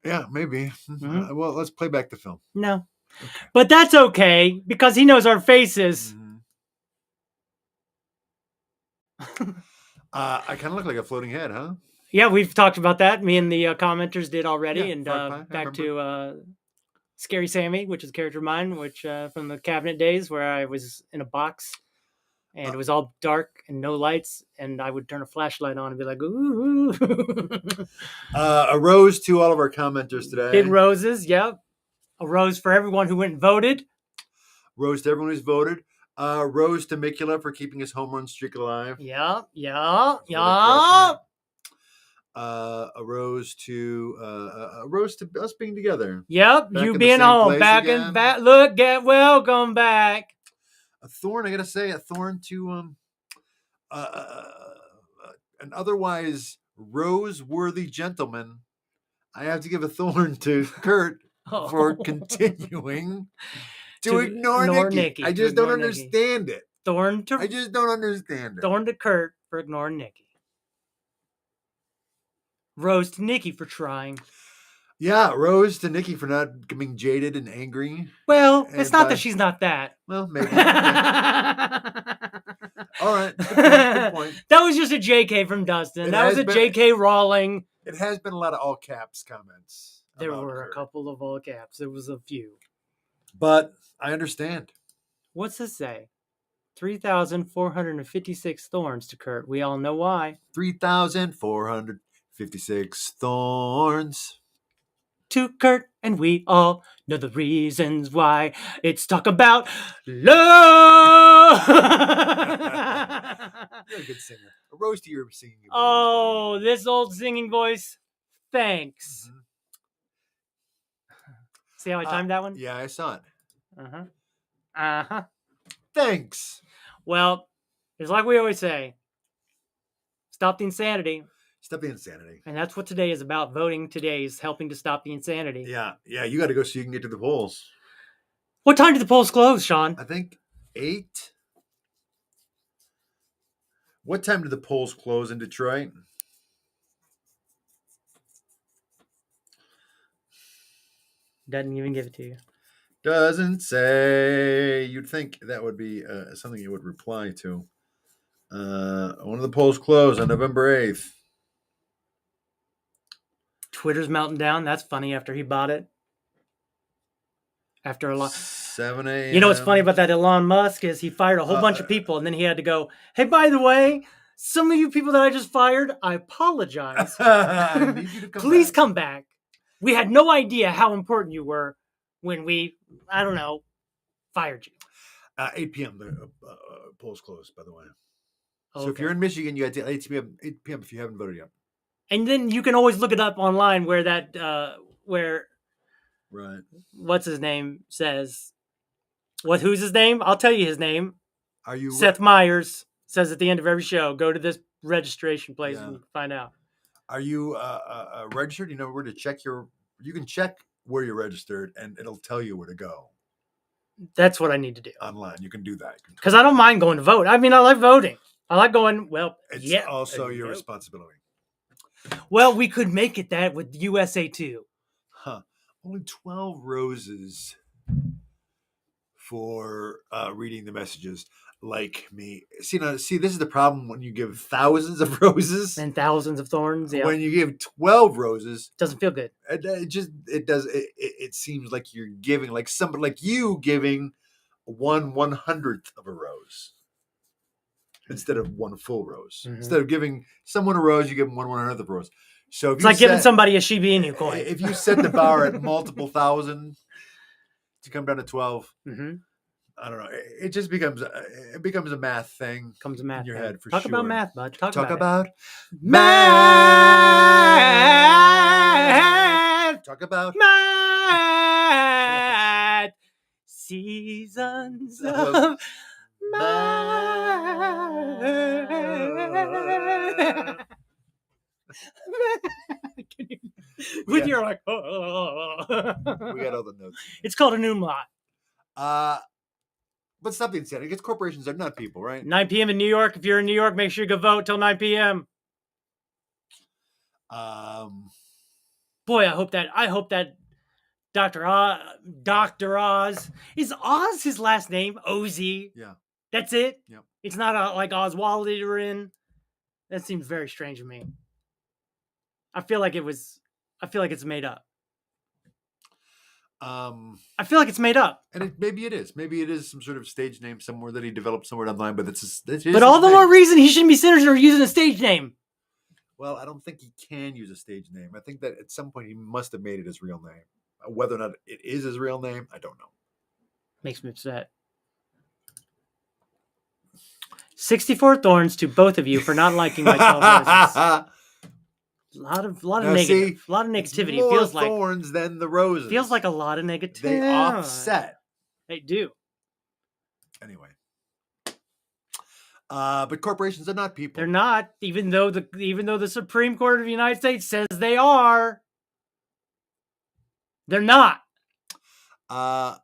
yeah, maybe. Mm-hmm. Well, let's play back the film. No. Okay. But that's okay because he knows our faces. Mm-hmm. I kind of look like a floating head, huh? Yeah, we've talked about that. Me and the commenters did already. Yeah, and back to Scary Sammy, which is a character of mine, which from the cabinet days where I was in a box and it was all dark and no lights, and I would turn a flashlight on and be like, ooh. A rose to all of our commenters today. Big roses, yep. A rose for everyone who went and voted. Rose to everyone who's voted. Rose to Mikula for keeping his home run streak alive. Yeah. A rose to us being together. Yep, back you being home, back again. And back. Look, welcome back. A thorn, I gotta say, a thorn to an otherwise rose-worthy gentleman. I have to give a thorn to Kurt for continuing to ignore Nikki. I just don't understand it. I just don't understand it. Thorn to Kurt for ignoring Nikki. Rose to Nikki for trying. Yeah, rose to Nikki for not being jaded and angry. Well, it's not that she's not that. Well, maybe. All right. Good point. That was just a JK from Dustin. That was a JK Rawling. It has been a lot of all caps comments. There were a couple of all caps. There was a few. But I understand. What's this say? 3,456 thorns to Kurt. We all know why. 3,456 thorns to Kurt, and we all know the reasons why. It's talk about love. You're a good singer. A rose to your singing voice. Oh, this old singing voice. Thanks. Mm-hmm. See how I timed that one? Yeah, I saw it. Uh-huh. Thanks. Well, It's like we always say, stop the insanity. Stop the insanity. And that's what today is about. Voting today is helping to stop the insanity. Yeah. You got to go so you can get to the polls. What time do the polls close, Sean? I think 8. What time do the polls close in Detroit? Doesn't even give it to you. Doesn't say. You'd think that would be something you would reply to. One of the polls close on November 8th. Twitter's melting down. That's funny after he bought it. After a lot. 7 a.m. You know what's funny about that Elon Musk is he fired a whole bunch of people, and then he had to go, hey, by the way, some of you people that I just fired, I apologize. I need you to come Please back. come back. We had no idea how important you were when we, I don't know, fired you. 8 p.m. The polls close, by the way. So if Okay. you're in Michigan, you got to 8 p.m. If you haven't voted yet. And then you can always look it up online where that, where Right. what's his name says. Who's his name? I'll tell you his name. Are you Seth Meyers says at the end of every show, go to this registration place Yeah. and find out. Are you registered? You know where to check your. You can check where you're registered, and it'll tell you where to go That's what I need to do. online. You can do that. Because I don't mind going to vote. I mean, I like voting. I like going, well, It's yeah. also your responsibility. Well, we could make it that with USA 2. Huh. Only 12 roses for reading the messages. Like me. See, this is the problem when you give thousands of roses And thousands of thorns. Yeah. When you give 12 roses, Doesn't feel good. it seems like you're giving, like somebody like you giving 1/100th of a rose instead of one full rose. Mhm. Instead of giving someone a rose, you give them 1/100th of a rose. So if It's you like giving set- somebody a Shiba Inu coin. if you set the bar at multiple thousand to come down to 12, Mm-hmm. I don't know. It just becomes a math thing. Comes a math in your thing. head for Talk sure. about math, bud. Talk about about math. Talk about Math. Seasons of math. When you're like, oh. we got all the notes. It's called an umlaut. But stop the insanity, because corporations are not people, right? 9 p.m. in New York. If you're in New York, make sure you go vote till 9 p.m. Boy, I hope that Dr. Oz is Oz his last name? Ozy. Yeah. That's it. Yep. It's not like Oswaldin. That seems very strange to me. I feel like it's made up. I feel like it's made up. And maybe it is. Maybe it is some sort of stage name somewhere that he developed somewhere online. But But all the more reason he shouldn't be sentenced for using a stage name. Well, I don't think he can use a stage name. I think that at some point he must have made it his real name. Whether or not it is his real name, I don't know. Makes me upset. 64 thorns to both of you for not liking my 12 roses. A lot of negativity. More Feels like thorns than the roses. Feels like a lot of negativity. They offset. They do. Anyway. But corporations are not people. They're not, even though the Supreme Court of the United States says they are. They're not. I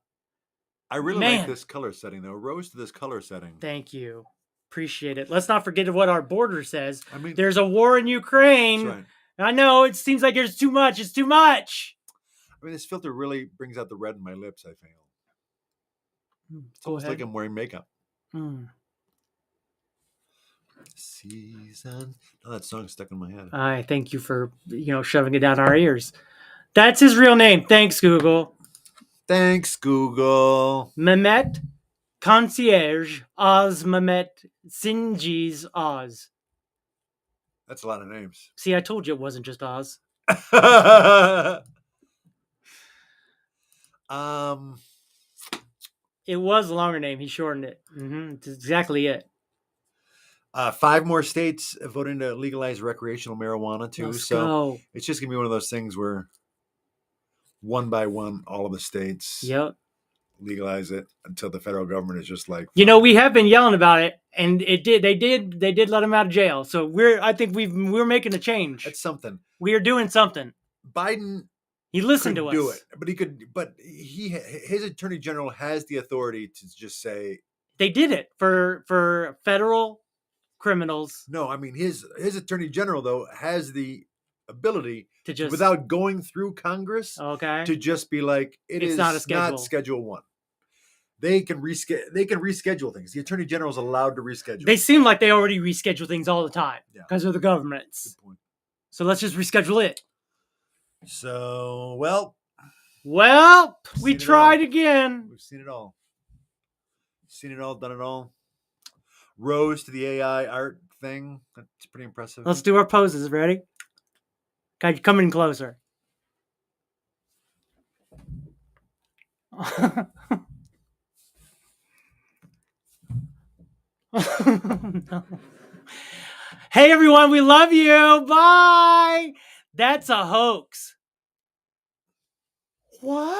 really Man. like this color setting, though. Rose to this color setting. Thank you. Appreciate it. Let's not forget what our border says. I mean, there's a war in Ukraine. that's right. I know it seems like there's too much. It's too much. I mean, this filter really brings out the red in my lips, I feel. It's Go almost ahead. like I'm wearing makeup. Mm. Season. Oh, that song's stuck in my head. I thank you for shoving it down our ears. That's his real name. Thanks, Google. Thanks, Google. Mehmet Concierge Oz Mehmet Sinji's Oz. That's a lot of names. See, I told you it wasn't just Oz. It was a longer name. He shortened it. It's exactly it. 5 more states voting to legalize recreational marijuana too. Let's so go. it's just gonna be one of those things where one by one, all of the states Yep. legalize it until the federal government is just like, You know, we have been yelling about it, and they did let him out of jail. So I think we're making a change. that's something. We are doing something. Biden He listened to couldn't us. do it, but he could. But his attorney general has the authority to just say, They did it for federal criminals no. I mean, his attorney general though has the ability to just without going through Congress okay. to just be like, it's not a not schedule. Schedule 1. They can reschedule things. The attorney general is allowed to reschedule. They seem like they already reschedule things all the time Yeah. because of the governments. Good point. So let's just reschedule it. So, well, we seen it tried all. again. We've seen it all. Seen it all, done it all. Rose to the AI art thing. That's pretty impressive. Let's do our poses. Ready? Guys, come in closer. No. Hey everyone, we love you. Bye. That's a hoax. What?